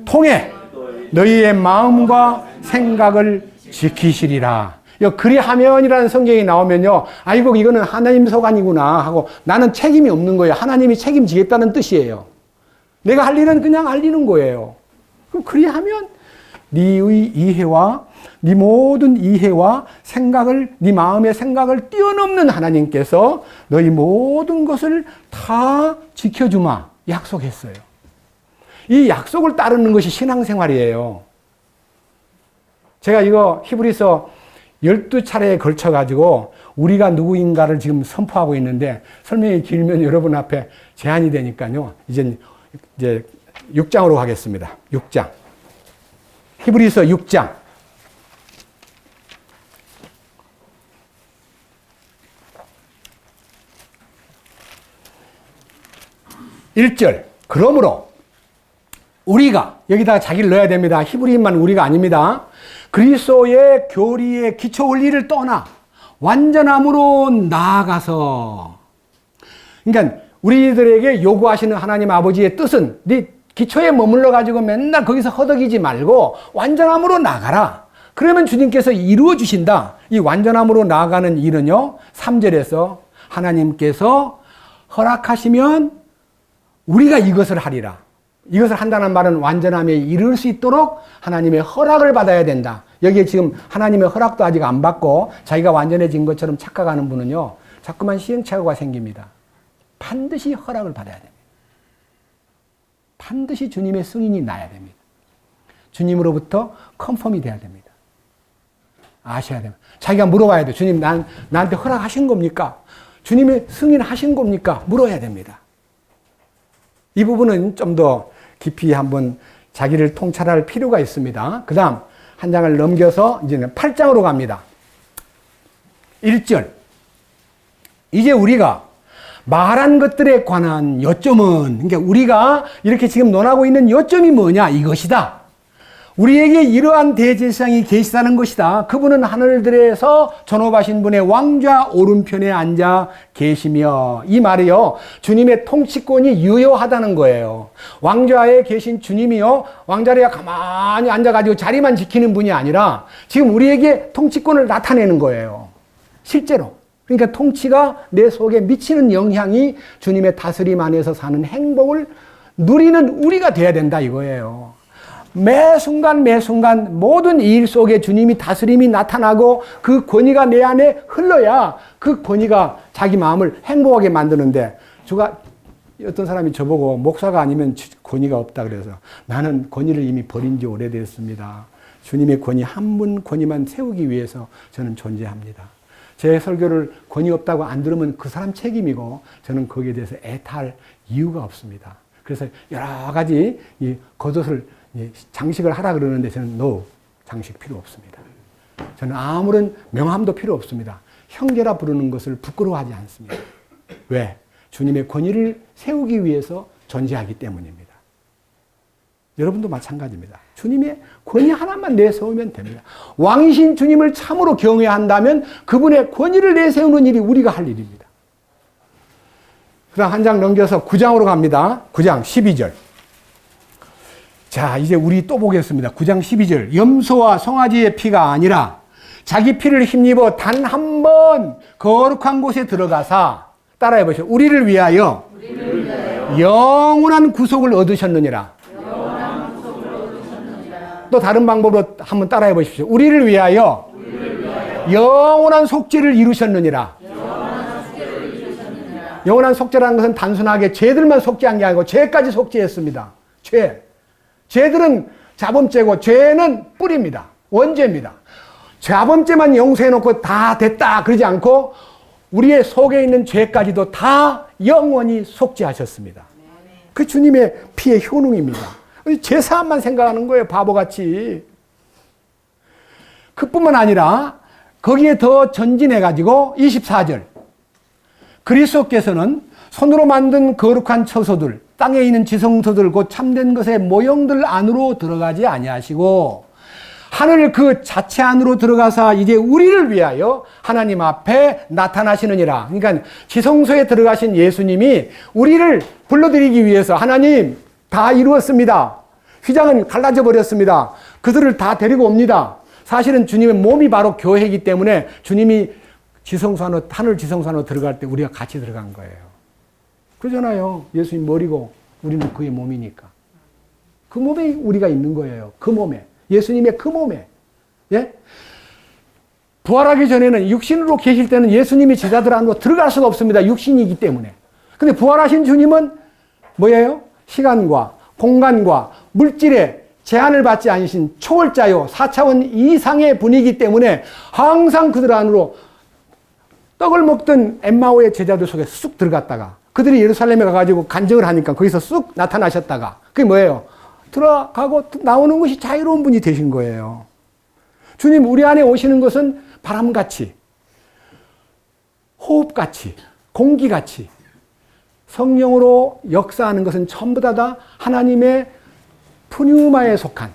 S1: 통해 너희의 마음과 생각을 지키시리라. 그리하면이라는 성경이 나오면요. 아이고 이거는 하나님 소관이구나 하고 나는 책임이 없는 거예요. 하나님이 책임지겠다는 뜻이에요. 내가 할 일은 그냥 알리는 거예요. 그럼 그리하면 네의 이해와 네 모든 이해와 생각을 네 마음의 생각을 뛰어넘는 하나님께서 너희 모든 것을 다 지켜주마 약속했어요. 이 약속을 따르는 것이 신앙생활이에요. 제가 이거 히브리서 12차례에 걸쳐가지고 우리가 누구인가를 지금 선포하고 있는데 설명이 길면 여러분 앞에 제한이 되니까요. 이제 6장으로 가겠습니다. 6장. 히브리서 6장. 1절. 그러므로 우리가 여기다가 자기를 넣어야 됩니다. 히브리인만 우리가 아닙니다. 그리스도의 교리의 기초 원리를 떠나 완전함으로 나아가서, 그러니까 우리들에게 요구하시는 하나님 아버지의 뜻은 네 기초에 머물러 가지고 맨날 거기서 허덕이지 말고 완전함으로 나가라. 그러면 주님께서 이루어 주신다. 이 완전함으로 나아가는 일은요, 3절에서 하나님께서 허락하시면 우리가 이것을 하리라. 이것을 한다는 말은 완전함에 이를 수 있도록 하나님의 허락을 받아야 된다. 여기에 지금 하나님의 허락도 아직 안 받고 자기가 완전해진 것처럼 착각하는 분은요, 자꾸만 시행착오가 생깁니다. 반드시 허락을 받아야 됩니다. 반드시 주님의 승인이 나야 됩니다. 주님으로부터 컨펌이 돼야 됩니다. 아셔야 됩니다. 자기가 물어봐야 돼요. 주님, 나한테 허락하신 겁니까? 주님의 승인하신 겁니까? 물어야 됩니다. 이 부분은 좀 더 깊이 한번 자기를 통찰할 필요가 있습니다. 그 다음 한 장을 넘겨서 이제는 8장으로 갑니다. 1절. 이제 우리가 말한 것들에 관한 요점은, 그러니까 우리가 이렇게 지금 논하고 있는 요점이 뭐냐, 이것이다. 우리에게 이러한 대제사장이 계시다는 것이다. 그분은 하늘들에서 전업하신 분의 왕좌 오른편에 앉아 계시며, 이 말이요, 주님의 통치권이 유효하다는 거예요. 왕좌에 계신 주님이요, 왕자리에 가만히 앉아가지고 자리만 지키는 분이 아니라 지금 우리에게 통치권을 나타내는 거예요. 실제로. 그러니까 통치가 내 속에 미치는 영향이 주님의 다스림 안에서 사는 행복을 누리는 우리가 돼야 된다 이거예요. 매 순간 모든 일 속에 주님이 다스림이 나타나고 그 권위가 내 안에 흘러야 그 권위가 자기 마음을 행복하게 만드는데, 어떤 사람이 저보고 목사가 아니면 권위가 없다 그래서, 나는 권위를 이미 버린 지 오래됐습니다. 주님의 권위, 한 분 권위만 세우기 위해서 저는 존재합니다. 제 설교를 권위 없다고 안 들으면 그 사람 책임이고 저는 거기에 대해서 애탈 이유가 없습니다. 그래서 여러 가지 이 겉옷을 장식을 하라 그러는데 저는 no, 장식 필요 없습니다. 저는 아무런 명함도 필요 없습니다. 형제라 부르는 것을 부끄러워하지 않습니다. 왜? 주님의 권위를 세우기 위해서 존재하기 때문입니다. 여러분도 마찬가지입니다. 주님의 권위 하나만 내세우면 됩니다. 왕이신 주님을 참으로 경외한다면 그분의 권위를 내세우는 일이 우리가 할 일입니다. 그 다음 한 장 넘겨서 9장으로 갑니다. 9장 12절. 자, 이제 우리 또 보겠습니다. 9장 12절. 염소와 송아지의 피가 아니라 자기 피를 힘입어 단 한 번 거룩한 곳에 들어가사, 따라해 보시죠. 우리를 위하여 영원한 구속을 얻으셨느니라. 또 다른 방법으로 한번 따라해 보십시오. 우리를 위하여 영원한 속죄를 이루셨느니라. 영원한 속죄라는 것은 단순하게 죄들만 속죄한 게 아니고 죄까지 속죄했습니다. 죄들은 자범죄고 죄는 뿌리입니다. 원죄입니다. 자범죄만 용서해놓고 다 됐다 그러지 않고 우리의 속에 있는 죄까지도 다 영원히 속죄하셨습니다. 그 주님의 피의 효능입니다. 제사함만 생각하는 거예요, 바보같이. 그뿐만 아니라 거기에 더 전진해가지고 24절. 그리스도께서는 손으로 만든 거룩한 처소들, 땅에 있는 지성소들, 곧 참된 것의 모형들 안으로 들어가지 아니하시고 하늘 그 자체 안으로 들어가사 이제 우리를 위하여 하나님 앞에 나타나시느니라. 그러니까 지성소에 들어가신 예수님이 우리를 불러들이기 위해서, 하나님 다 이루었습니다. 휘장은 갈라져 버렸습니다. 그들을 다 데리고 옵니다. 사실은 주님의 몸이 바로 교회이기 때문에 주님이 지성소 안으로, 하늘 지성소 안으로 들어갈 때 우리가 같이 들어간 거예요. 그러잖아요. 예수님 머리고 우리는 그의 몸이니까. 그 몸에 우리가 있는 거예요. 그 몸에. 예수님의 그 몸에. 예? 부활하기 전에는 육신으로 계실 때는 예수님이 제자들 안으로 들어갈 수가 없습니다. 육신이기 때문에. 근데 부활하신 주님은 뭐예요? 시간과 공간과 물질의 제한을 받지 않으신 초월자요 4차원 이상의 분이기 때문에 항상 그들 안으로 떡을 먹던 엠마오의 제자들 속에 쑥 들어갔다가 그들이 예루살렘에 가가지고 간증을 하니까 거기서 쑥 나타나셨다가 그게 뭐예요? 들어가고 나오는 것이 자유로운 분이 되신 거예요. 주님 우리 안에 오시는 것은 바람같이 호흡같이 공기같이 성령으로 역사하는 것은 전부 다 하나님의 푸뉴마에 속한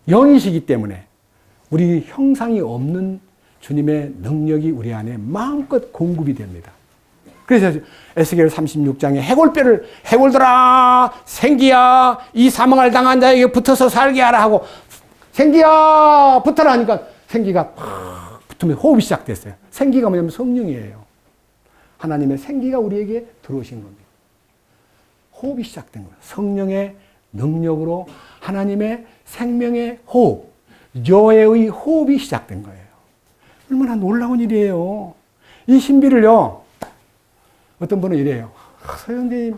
S1: 영이시기 때문에 우리 형상이 없는 주님의 능력이 우리 안에 마음껏 공급이 됩니다. 그래서 에스겔 36장에 해골들아 생기야 이 사망을 당한 자에게 붙어서 살게 하라 하고 생기야 붙어라 하니까 생기가 팍 붙으면 호흡이 시작됐어요. 생기가 뭐냐면 성령이에요. 하나님의 생기가 우리에게 들어오신 겁니다. 호흡이 시작된 거예요. 성령의 능력으로 하나님의 생명의 호흡, 여의 호흡이 시작된 거예요. 얼마나 놀라운 일이에요. 이 신비를요, 어떤 분은 이래요. 서영대님,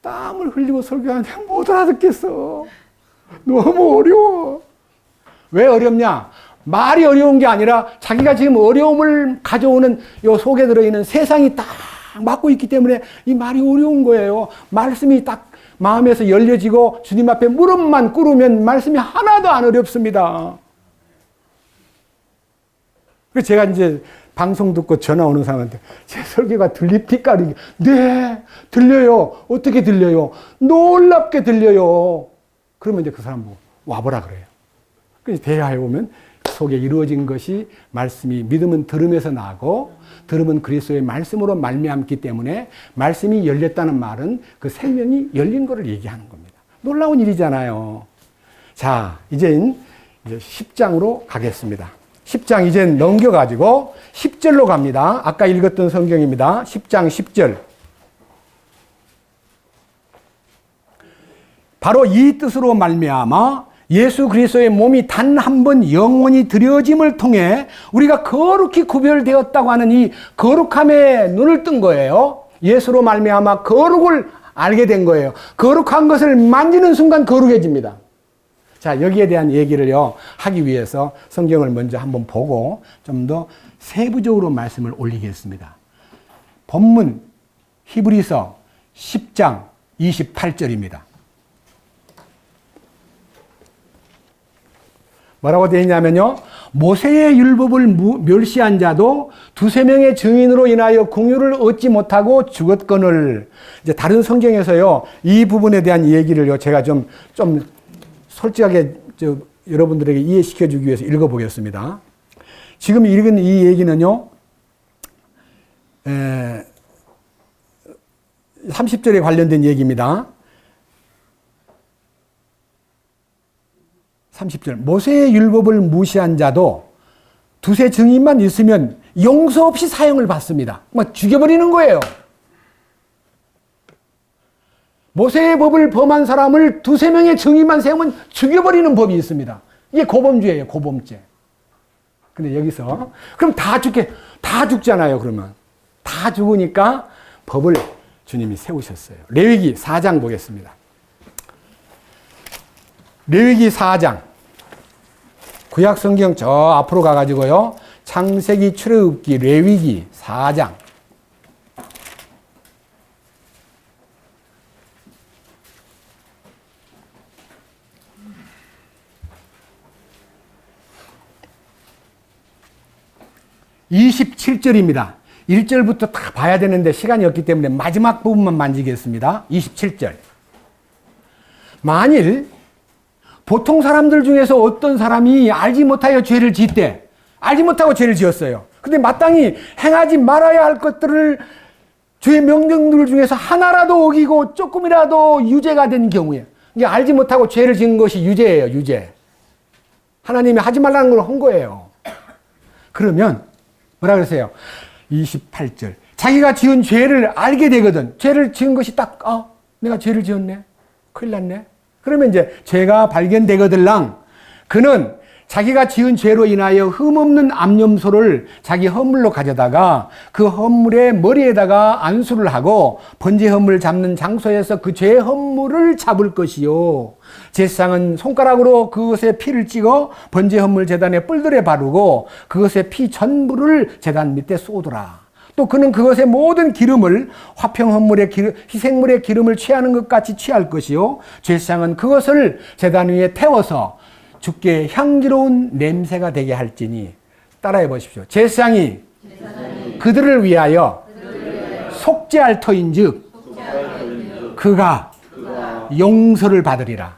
S1: 땀을 흘리고 설교하는데 못 알아듣겠어. 너무 어려워. 왜 어렵냐? 말이 어려운 게 아니라 자기가 지금 어려움을 가져오는 요 속에 들어있는 세상이 딱 막고 있기 때문에 이 말이 어려운 거예요. 말씀이 딱 마음에서 열려지고 주님 앞에 무릎만 꿇으면 말씀이 하나도 안 어렵습니다. 그래서 제가 이제 방송 듣고 전화 오는 사람한테 제 설교가 들립니까? 네, 들려요. 어떻게 들려요? 놀랍게 들려요. 그러면 이제 그 사람 보고 와보라 그래요. 그래서 대화해 보면 속에 이루어진 것이 말씀이 믿음은 들음에서 나고 들음은 그리스도의 말씀으로 말미암기 때문에 말씀이 열렸다는 말은 그 생명이 열린 것을 얘기하는 겁니다. 놀라운 일이잖아요. 자, 이제 10장으로 가겠습니다. 10장 이제 넘겨가지고 10절로 갑니다. 아까 읽었던 성경입니다. 10장 10절. 바로 이 뜻으로 말미암아 예수 그리스도의 몸이 단 한 번 영원히 드려짐을 통해 우리가 거룩히 구별되었다고 하는 이 거룩함에 눈을 뜬 거예요. 예수로 말미암아 거룩을 알게 된 거예요. 거룩한 것을 만지는 순간 거룩해집니다. 자, 여기에 대한 얘기를요 하기 위해서 성경을 먼저 한번 보고 좀 더 세부적으로 말씀을 올리겠습니다. 본문 히브리서 10장 28절입니다. 뭐라고 되어 있냐면요. 모세의 율법을 멸시한 자도 두세 명의 증인으로 인하여 공유를 얻지 못하고 죽었거늘. 이제 다른 성경에서요. 이 부분에 대한 얘기를요. 제가 좀 솔직하게 여러분들에게 이해시켜 주기 위해서 읽어 보겠습니다. 지금 읽은 이 얘기는요. 30절에 관련된 얘기입니다. 30절. 모세의 율법을 무시한 자도 두세 증인만 있으면 용서 없이 사형을 받습니다. 막 죽여버리는 거예요. 모세의 법을 범한 사람을 두세 명의 증인만 세우면 죽여버리는 법이 있습니다. 이게 고범죄예요, 고범죄. 근데 여기서, 그럼 다 죽잖아요, 그러면. 다 죽으니까 법을 주님이 세우셨어요. 레위기 4장 보겠습니다. 레위기 4장. 구약 성경 저 앞으로 가가지고요. 창세기, 출애굽기, 레위기 4장. (27절입니다) 1절부터 다 봐야 되는데 시간이 없기 때문에 마지막 부분만 만지겠습니다. 27절. 만일 보통 사람들 중에서 어떤 사람이 알지 못하여 죄를 짓되, 알지 못하고 죄를 지었어요. 근데 마땅히 행하지 말아야 할 것들을 주의 명령들 중에서 하나라도 어기고 조금이라도 유죄가 된 경우에, 이게 알지 못하고 죄를 지은 것이 유죄예요, 유죄. 하나님이 하지 말라는 걸 한 거예요. 그러면 뭐라 그러세요? 28절. 자기가 지은 죄를 알게 되거든. 죄를 지은 것이 딱, 내가 죄를 지었네. 큰일 났네. 그러면 이제 죄가 발견되거들랑 그는 자기가 지은 죄로 인하여 흠없는 암염소를 자기 헌물로 가져다가 그 헌물의 머리에다가 안수를 하고 번제 헌물을 잡는 장소에서 그 죄 헌물을 잡을 것이요. 제사장은 손가락으로 그것에 피를 찍어 번제 헌물 제단의 뿔들에 바르고 그것의 피 전부를 제단 밑에 쏟으라. 또 그는 그것의 모든 기름을 화평 헌물의 희생물의 기름을 취하는 것 같이 취할 것이요. 제사장은 그것을 제단 위에 태워서 주께 향기로운 냄새가 되게 할지니. 따라해 보십시오. 제사장이 그들을 위하여 속죄할 터인즉 그가 용서를 받으리라.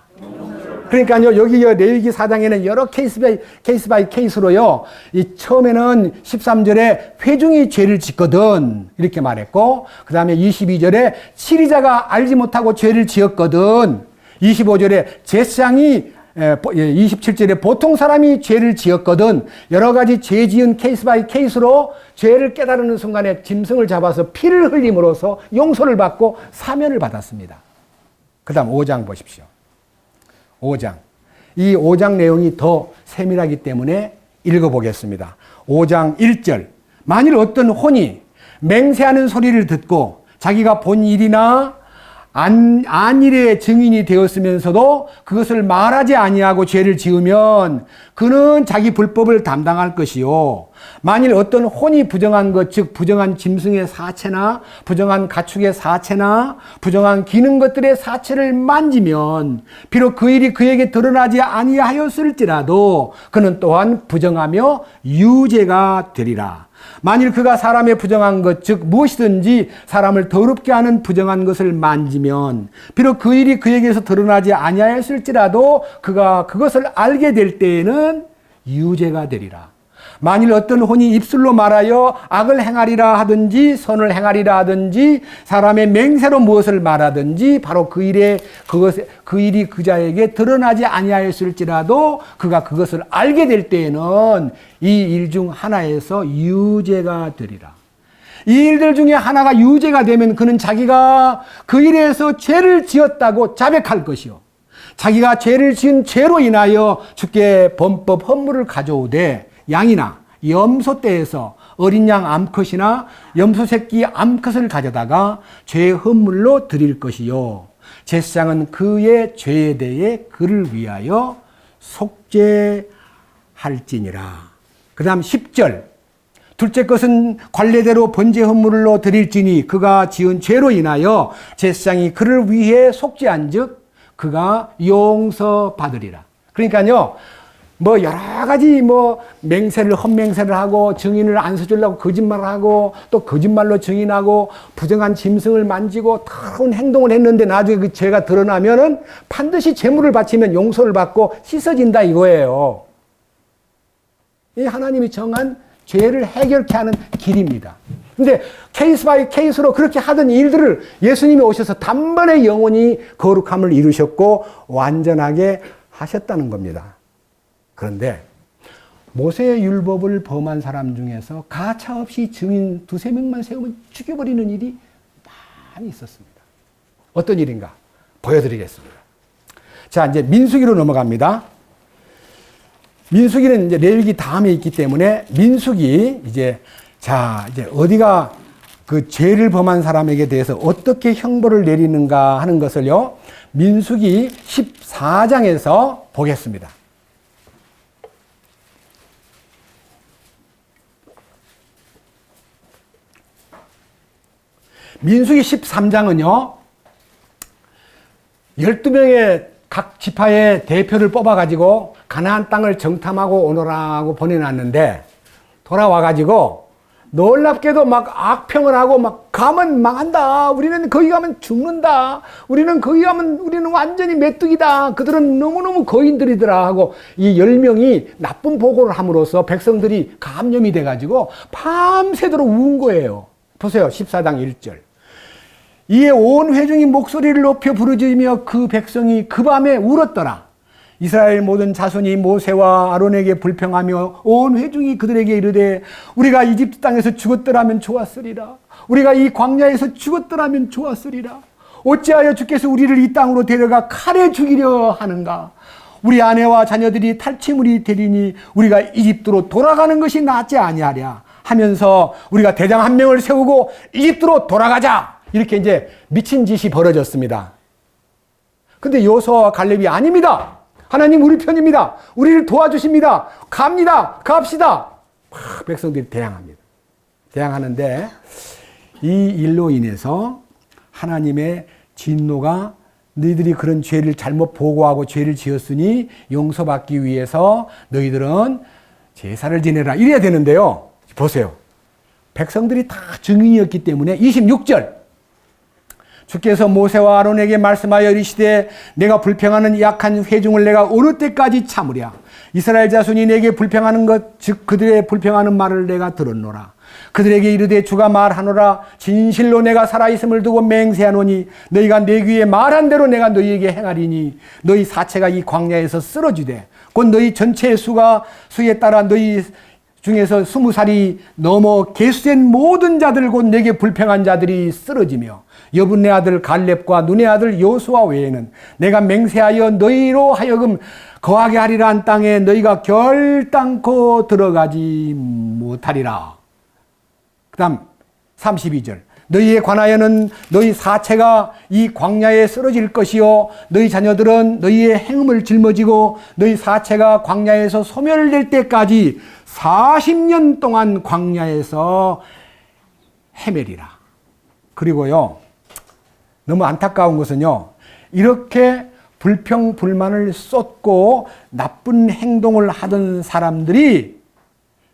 S1: 그러니까요, 여기 레위기 4장에는 여러 케이스 바이 케이스로요, 이 처음에는 13절에 회중이 죄를 짓거든, 이렇게 말했고, 그 다음에 22절에 치리자가 알지 못하고 죄를 지었거든, 25절에 제사장이 27절에 보통 사람이 죄를 지었거든, 여러 가지 죄 지은 케이스 바이 케이스로 죄를 깨달는 순간에 짐승을 잡아서 피를 흘림으로써 용서를 받고 사면을 받았습니다. 그 다음 5장 보십시오. 5장. 이 5장 내용이 더 세밀하기 때문에 읽어보겠습니다. 5장 1절. 만일 어떤 혼이 맹세하는 소리를 듣고 자기가 본 일이나 안일의 증인이 되었으면서도 그것을 말하지 아니하고 죄를 지으면 그는 자기 불법을 담당할 것이요. 만일 어떤 혼이 부정한 것, 즉 부정한 짐승의 사체나 부정한 가축의 사체나 부정한 기는 것들의 사체를 만지면 비록 그 일이 그에게 드러나지 아니하였을지라도 그는 또한 부정하며 유죄가 되리라. 만일 그가 사람의 부정한 것, 즉 무엇이든지 사람을 더럽게 하는 부정한 것을 만지면 비록 그 일이 그에게서 드러나지 아니하였을지라도 그가 그것을 알게 될 때에는 유죄가 되리라. 만일 어떤 혼이 입술로 말하여 악을 행하리라 하든지 선을 행하리라 하든지 사람의 맹세로 무엇을 말하든지 바로 그 일이 그 자에게 드러나지 아니하였을지라도 그가 그것을 알게 될 때에는 이 일 중 하나에서 유죄가 되리라. 이 일들 중에 하나가 유죄가 되면 그는 자기가 그 일에서 죄를 지었다고 자백할 것이요. 자기가 죄를 지은 죄로 인하여 주께 범법 헌물을 가져오되 양이나 염소떼에서 어린 양 암컷이나 염소 새끼 암컷을 가져다가 죄의 헌물로 드릴 것이요. 제사장은 그의 죄에 대해 그를 위하여 속죄할지니라. 그 다음 10절. 둘째 것은 관례대로 번제 헌물로 드릴지니 그가 지은 죄로 인하여 제사장이 그를 위해 속죄한 즉 그가 용서받으리라. 그러니까요, 여러 가지 헛맹세를 하고 증인을 안 서주려고 거짓말을 하고 또 거짓말로 증인하고 부정한 짐승을 만지고 다른 행동을 했는데 나중에 그 죄가 드러나면은 반드시 제물을 바치면 용서를 받고 씻어진다 이거예요. 이 하나님이 정한 죄를 해결케 하는 길입니다. 근데 케이스 바이 케이스로 그렇게 하던 일들을 예수님이 오셔서 단번에 영원히 거룩함을 이루셨고 완전하게 하셨다는 겁니다. 그런데 모세의 율법을 범한 사람 중에서 가차없이 증인 2-3명만 세우면 죽여버리는 일이 많이 있었습니다. 어떤 일인가 보여드리겠습니다. 자, 이제 민수기로 넘어갑니다. 민수기는 이제 레위기 다음에 있기 때문에 민수기 이제 어디가 그 죄를 범한 사람에게 대해서 어떻게 형벌을 내리는가 하는 것을요, 민수기 14장에서 보겠습니다. 민수기 13장은요, 12명의 각 지파의 대표를 뽑아가지고 가나안 땅을 정탐하고 오너라고 보내놨는데 돌아와가지고 놀랍게도 막 악평을 하고 막 가면 망한다. 우리는 거기 가면 죽는다. 우리는 거기 가면 우리는 완전히 메뚜기다. 그들은 너무너무 거인들이더라 하고 이 10명이 나쁜 보고를 함으로써 백성들이 감염이 돼가지고 밤새도록 운 거예요. 보세요. 14장 1절. 이에 온 회중이 목소리를 높여 부르짖으며 그 백성이 그 밤에 울었더라. 이스라엘 모든 자손이 모세와 아론에게 불평하며 온 회중이 그들에게 이르되 우리가 이집트 땅에서 죽었더라면 좋았으리라. 우리가 이 광야에서 죽었더라면 좋았으리라. 어찌하여 주께서 우리를 이 땅으로 데려가 칼에 죽이려 하는가. 우리 아내와 자녀들이 탈취물이 되리니 우리가 이집트로 돌아가는 것이 낫지 아니하랴 하면서 우리가 대장 한 명을 세우고 이집트로 돌아가자. 이렇게 이제 미친 짓이 벌어졌습니다. 근데 여호수아와 갈렙이 아닙니다. 하나님 우리 편입니다. 우리를 도와주십니다. 갑니다. 갑시다. 막 백성들이 대항합니다. 대항하는데 이 일로 인해서 하나님의 진노가 너희들이 그런 죄를 잘못 보고하고 죄를 지었으니 용서받기 위해서 너희들은 제사를 지내라 이래야 되는데요. 보세요. 백성들이 다 증인이었기 때문에 26절 주께서 모세와 아론에게 말씀하여 이르시되 내가 불평하는 약한 회중을 내가 어느 때까지 참으랴. 이스라엘 자손이 내게 불평하는 것 즉 그들의 불평하는 말을 내가 들었노라. 그들에게 이르되 주가 말하노라. 진실로 내가 살아있음을 두고 맹세하노니 너희가 내 귀에 말한 대로 내가 너희에게 행하리니 너희 사체가 이 광야에서 쓰러지되 곧 너희 전체의 수에 따라 너희 중에서 20살이 넘어 계수된 모든 자들 곧 내게 불평한 자들이 쓰러지며 여분네 아들 갈렙과 눈의 아들 여호수아 외에는 내가 맹세하여 너희로 하여금 거하게 하리라 한 땅에 너희가 결단코 들어가지 못하리라. 그 다음 32절 너희에 관하여는 너희 사체가 이 광야에 쓰러질 것이요 너희 자녀들은 너희의 행음을 짊어지고 너희 사체가 광야에서 소멸될 때까지 40년 동안 광야에서 헤매리라. 그리고요 너무 안타까운 것은요 이렇게 불평 불만을 쏟고 나쁜 행동을 하던 사람들이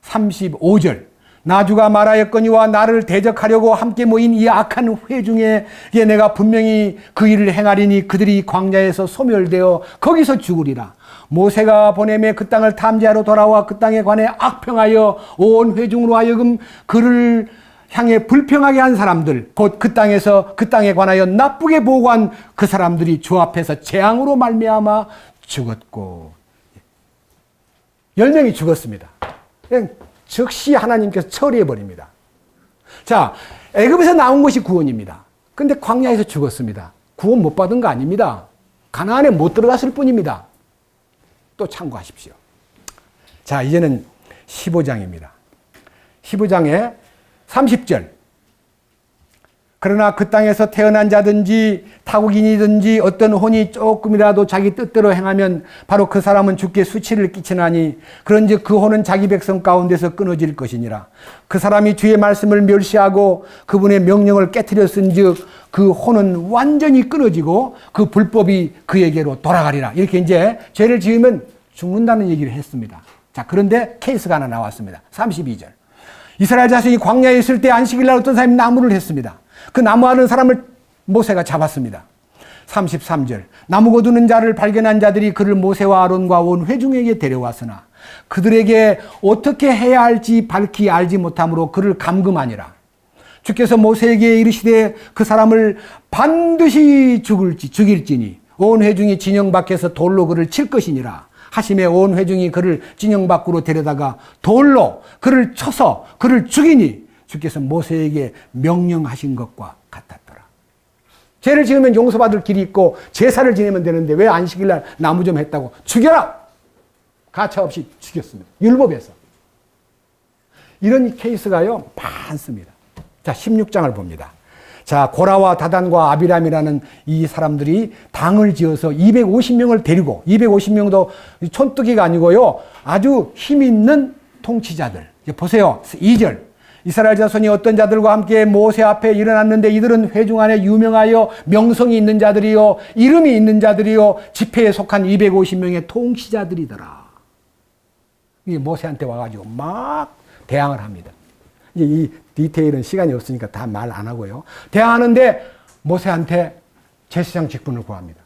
S1: 35절 나주가 말하였거니와 나를 대적하려고 함께 모인 이 악한 회중에 내가 분명히 그 일을 행하리니 그들이 광야에서 소멸되어 거기서 죽으리라. 모세가 보내매 그 땅을 탐지하러 돌아와 그 땅에 관해 악평하여 온 회중으로 하여금 그를 향해 불평하게 한 사람들 곧 그 땅에서 그 땅에 관하여 나쁘게 보고한 그 사람들이 주 앞에서 재앙으로 말미암아 죽었고 10명이 죽었습니다. 그냥 즉시 하나님께서 처리해버립니다. 자, 애굽에서 나온 것이 구원입니다. 근데 광야에서 죽었습니다. 구원 못 받은 거 아닙니다. 가나안에 못 들어갔을 뿐입니다. 또 참고하십시오. 자, 이제는 15장입니다. 15장에 30절 그러나 그 땅에서 태어난 자든지 타국인이든지 어떤 혼이 조금이라도 자기 뜻대로 행하면 바로 그 사람은 주께 수치를 끼치나니 그런즉 그 혼은 자기 백성 가운데서 끊어질 것이니라. 그 사람이 주의 말씀을 멸시하고 그분의 명령을 깨트렸은즉 그 혼은 완전히 끊어지고 그 불법이 그에게로 돌아가리라. 이렇게 이제 죄를 지으면 죽는다는 얘기를 했습니다. 자, 그런데 케이스가 하나 나왔습니다. 32절 이스라엘 자손이 광야에 있을 때 안식일 날 어떤 사람이 나무를 했습니다. 그 나무하는 사람을 모세가 잡았습니다. 33절 나무 거두는 자를 발견한 자들이 그를 모세와 아론과 온 회중에게 데려왔으나 그들에게 어떻게 해야 할지 밝히 알지 못함으로 그를 감금하니라. 주께서 모세에게 이르시되 그 사람을 반드시 죽일지니 온 회중이 진영 밖에서 돌로 그를 칠 것이니라. 하심에 온 회중이 그를 진영 밖으로 데려다가 돌로 그를 쳐서 그를 죽이니 주께서 모세에게 명령하신 것과 같았더라. 죄를 지으면 용서받을 길이 있고 제사를 지내면 되는데 왜 안식일날 나무 좀 했다고 죽여라! 가차없이 죽였습니다. 율법에서. 이런 케이스가요 많습니다. 자, 16장을 봅니다. 자, 고라와 다단과 아비람이라는 이 사람들이 당을 지어서 250명을 데리고 250명도 촌뜨기가 아니고요 아주 힘 있는 통치자들. 보세요. 2절 이스라엘 자손이 어떤 자들과 함께 모세 앞에 일어났는데 이들은 회중 안에 유명하여 명성이 있는 자들이요 이름이 있는 자들이요 지파에 속한 250명의 통치자들이더라. 이 모세한테 와가지고 막 대항을 합니다. 이제 이 디테일은 시간이 없으니까 다 말 안 하고요. 대항하는데 모세한테 제사장 직분을 구합니다.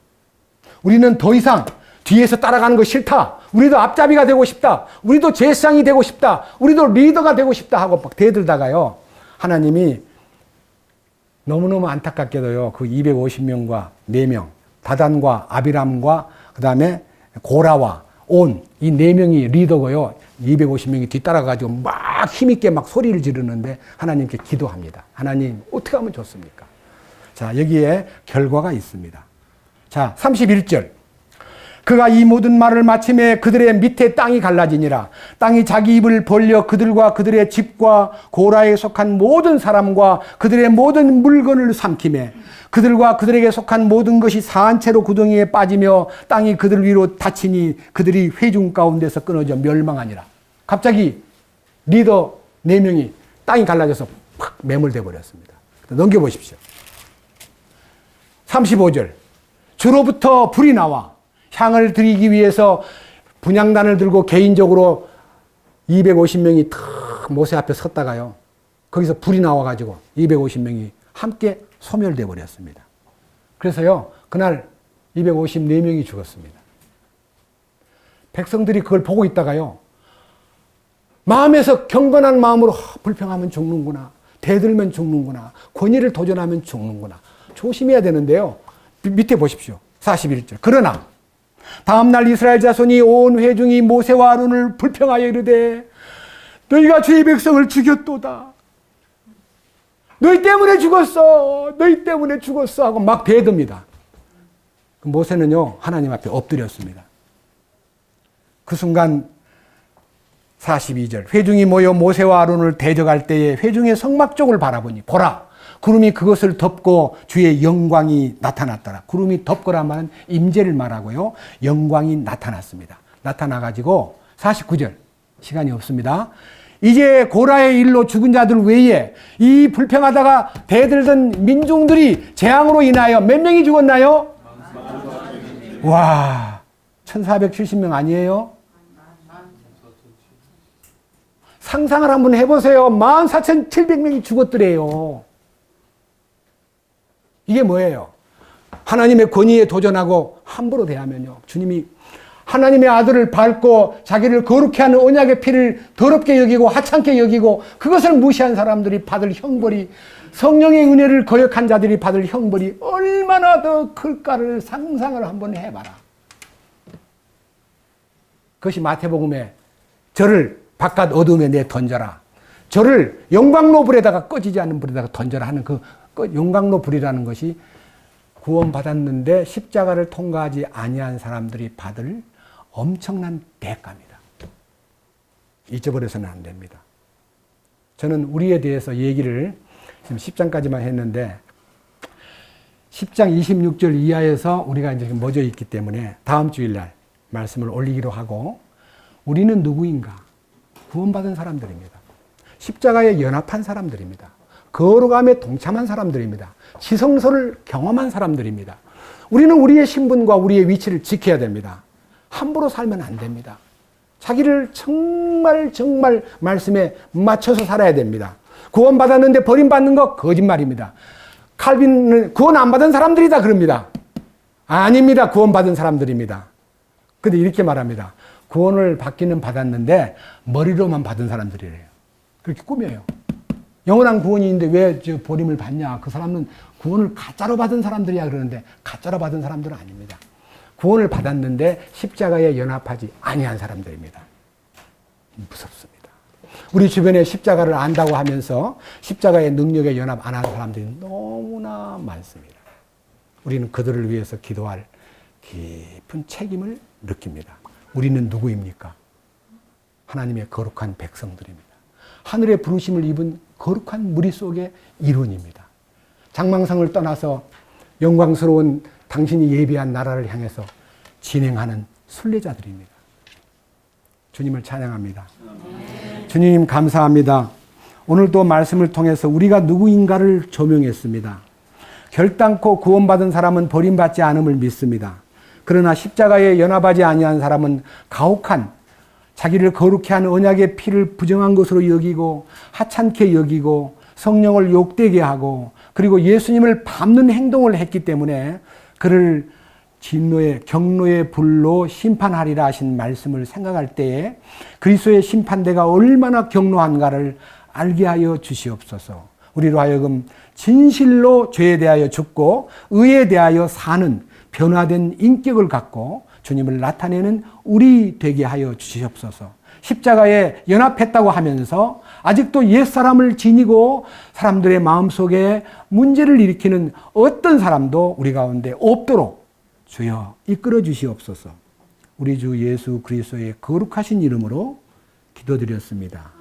S1: 우리는 더 이상 뒤에서 따라가는 거 싫다. 우리도 앞잡이가 되고 싶다. 우리도 제사장이 되고 싶다. 우리도 리더가 되고 싶다 하고 막 대들다가요. 하나님이 너무너무 안타깝게도요. 그 250명과 4명, 다단과 아비람과 그 다음에 고라와 온 이 4명이 리더고요. 250명이 뒤따라가지고 막 힘있게 막 소리를 지르는데 하나님께 기도합니다. 하나님 어떻게 하면 좋습니까? 자, 여기에 결과가 있습니다. 자, 31절 그가 이 모든 말을 마침에 그들의 밑에 땅이 갈라지니라. 땅이 자기 입을 벌려 그들과 그들의 집과 고라에 속한 모든 사람과 그들의 모든 물건을 삼키매 그들과 그들에게 속한 모든 것이 사한 채로 구덩이에 빠지며 땅이 그들 위로 닫히니 그들이 회중 가운데서 끊어져 멸망하니라. 갑자기 리더 4명이 땅이 갈라져서 팍 매몰돼 버렸습니다. 넘겨보십시오. 35절. 주로부터 불이 나와 향을 드리기 위해서 분향단을 들고 개인적으로 250명이 탁 모세 앞에 섰다가요. 거기서 불이 나와가지고 250명이 함께 소멸돼 버렸습니다. 그래서요, 그날 254명이 죽었습니다. 백성들이 그걸 보고 있다가요, 마음에서 경건한 마음으로 불평하면 죽는구나, 대들면 죽는구나, 권위를 도전하면 죽는구나. 조심해야 되는데요. 밑에 보십시오. 41절. 그러나 다음날 이스라엘 자손이 온 회중이 모세와 아론을 불평하여 이르되 너희가 주의 백성을 죽였도다. 너희 때문에 죽었어. 너희 때문에 죽었어. 하고 막 대듭니다. 모세는요, 하나님 앞에 엎드렸습니다. 그 순간 42절. 회중이 모여 모세와 아론을 대적할 때에 회중의 성막 쪽을 바라보니 보라, 구름이 그것을 덮고 주의 영광이 나타났더라. 구름이 덮거란 말은 임재를 말하고요, 영광이 나타났습니다. 나타나가지고 49절. 시간이 없습니다. 이제 고라의 일로 죽은 자들 외에 이 불평하다가 대들던 민중들이 재앙으로 인하여 몇 명이 죽었나요? 와, 1470명 아니에요? 상상을 한번 해보세요. 14,700명이 죽었더래요. 이게 뭐예요? 하나님의 권위에 도전하고 함부로 대하면요, 주님이 하나님의 아들을 밟고 자기를 거룩케 하는 언약의 피를 더럽게 여기고 하찮게 여기고 그것을 무시한 사람들이 받을 형벌이, 성령의 은혜를 거역한 자들이 받을 형벌이 얼마나 더 클까를 상상을 한번 해봐라. 그것이 마태복음에 저를 바깥 어둠에 내 던져라, 저를 영광로 불에다가 꺼지지 않는 불에다가 던져라 하는 그 영광로 불이라는 것이 구원받았는데 십자가를 통과하지 아니한 사람들이 받을 엄청난 대가입니다. 잊어버려서는 안 됩니다. 저는 우리에 대해서 얘기를 지금 10장까지만 했는데 10장 26절 이하에서 우리가 이제 멎어 있기 때문에 다음 주일날 말씀을 올리기로 하고, 우리는 누구인가? 구원받은 사람들입니다. 십자가에 연합한 사람들입니다. 거룩함에 동참한 사람들입니다. 지성소를 경험한 사람들입니다. 우리는 우리의 신분과 우리의 위치를 지켜야 됩니다. 함부로 살면 안 됩니다. 자기를 정말 말씀에 맞춰서 살아야 됩니다. 구원받았는데 버림받는 거 거짓말입니다. 칼빈은 구원 안 받은 사람들이다 그럽니다. 아닙니다. 구원받은 사람들입니다. 근데 이렇게 말합니다. 구원을 받기는 받았는데 머리로만 받은 사람들이래요. 그렇게 꾸며요. 영원한 구원이 있는데 왜 저 버림을 받냐? 그 사람은 구원을 가짜로 받은 사람들이야 그러는데 가짜로 받은 사람들은 아닙니다. 구원을 받았는데 십자가에 연합하지 아니한 사람들입니다. 무섭습니다. 우리 주변에 십자가를 안다고 하면서 십자가의 능력에 연합 안 하는 사람들이 너무나 많습니다. 우리는 그들을 위해서 기도할 깊은 책임을 느낍니다. 우리는 누구입니까? 하나님의 거룩한 백성들입니다. 하늘의 부르심을 입은 거룩한 무리 속의 일원입니다. 장망성을 떠나서 영광스러운 당신이 예비한 나라를 향해서 진행하는 순례자들입니다. 주님을 찬양합니다. 주님 감사합니다. 오늘도 말씀을 통해서 우리가 누구인가를 조명했습니다. 결단코 구원받은 사람은 버림받지 않음을 믿습니다. 그러나 십자가에 연합하지 아니한 사람은 가혹한, 자기를 거룩케 하는 언약의 피를 부정한 것으로 여기고 하찮게 여기고 성령을 욕되게 하고 그리고 예수님을 밟는 행동을 했기 때문에 그를 진노의 경노의 불로 심판하리라 하신 말씀을 생각할 때에 그리스도의 심판대가 얼마나 경노한가를 알게 하여 주시옵소서. 우리로 하여금 진실로 죄에 대하여 죽고 의에 대하여 사는 변화된 인격을 갖고 주님을 나타내는 우리 되게 하여 주시옵소서. 십자가에 연합했다고 하면서 아직도 옛사람을 지니고 사람들의 마음속에 문제를 일으키는 어떤 사람도 우리 가운데 없도록 주여 이끌어 주시옵소서. 우리 주 예수 그리스도의 거룩하신 이름으로 기도드렸습니다.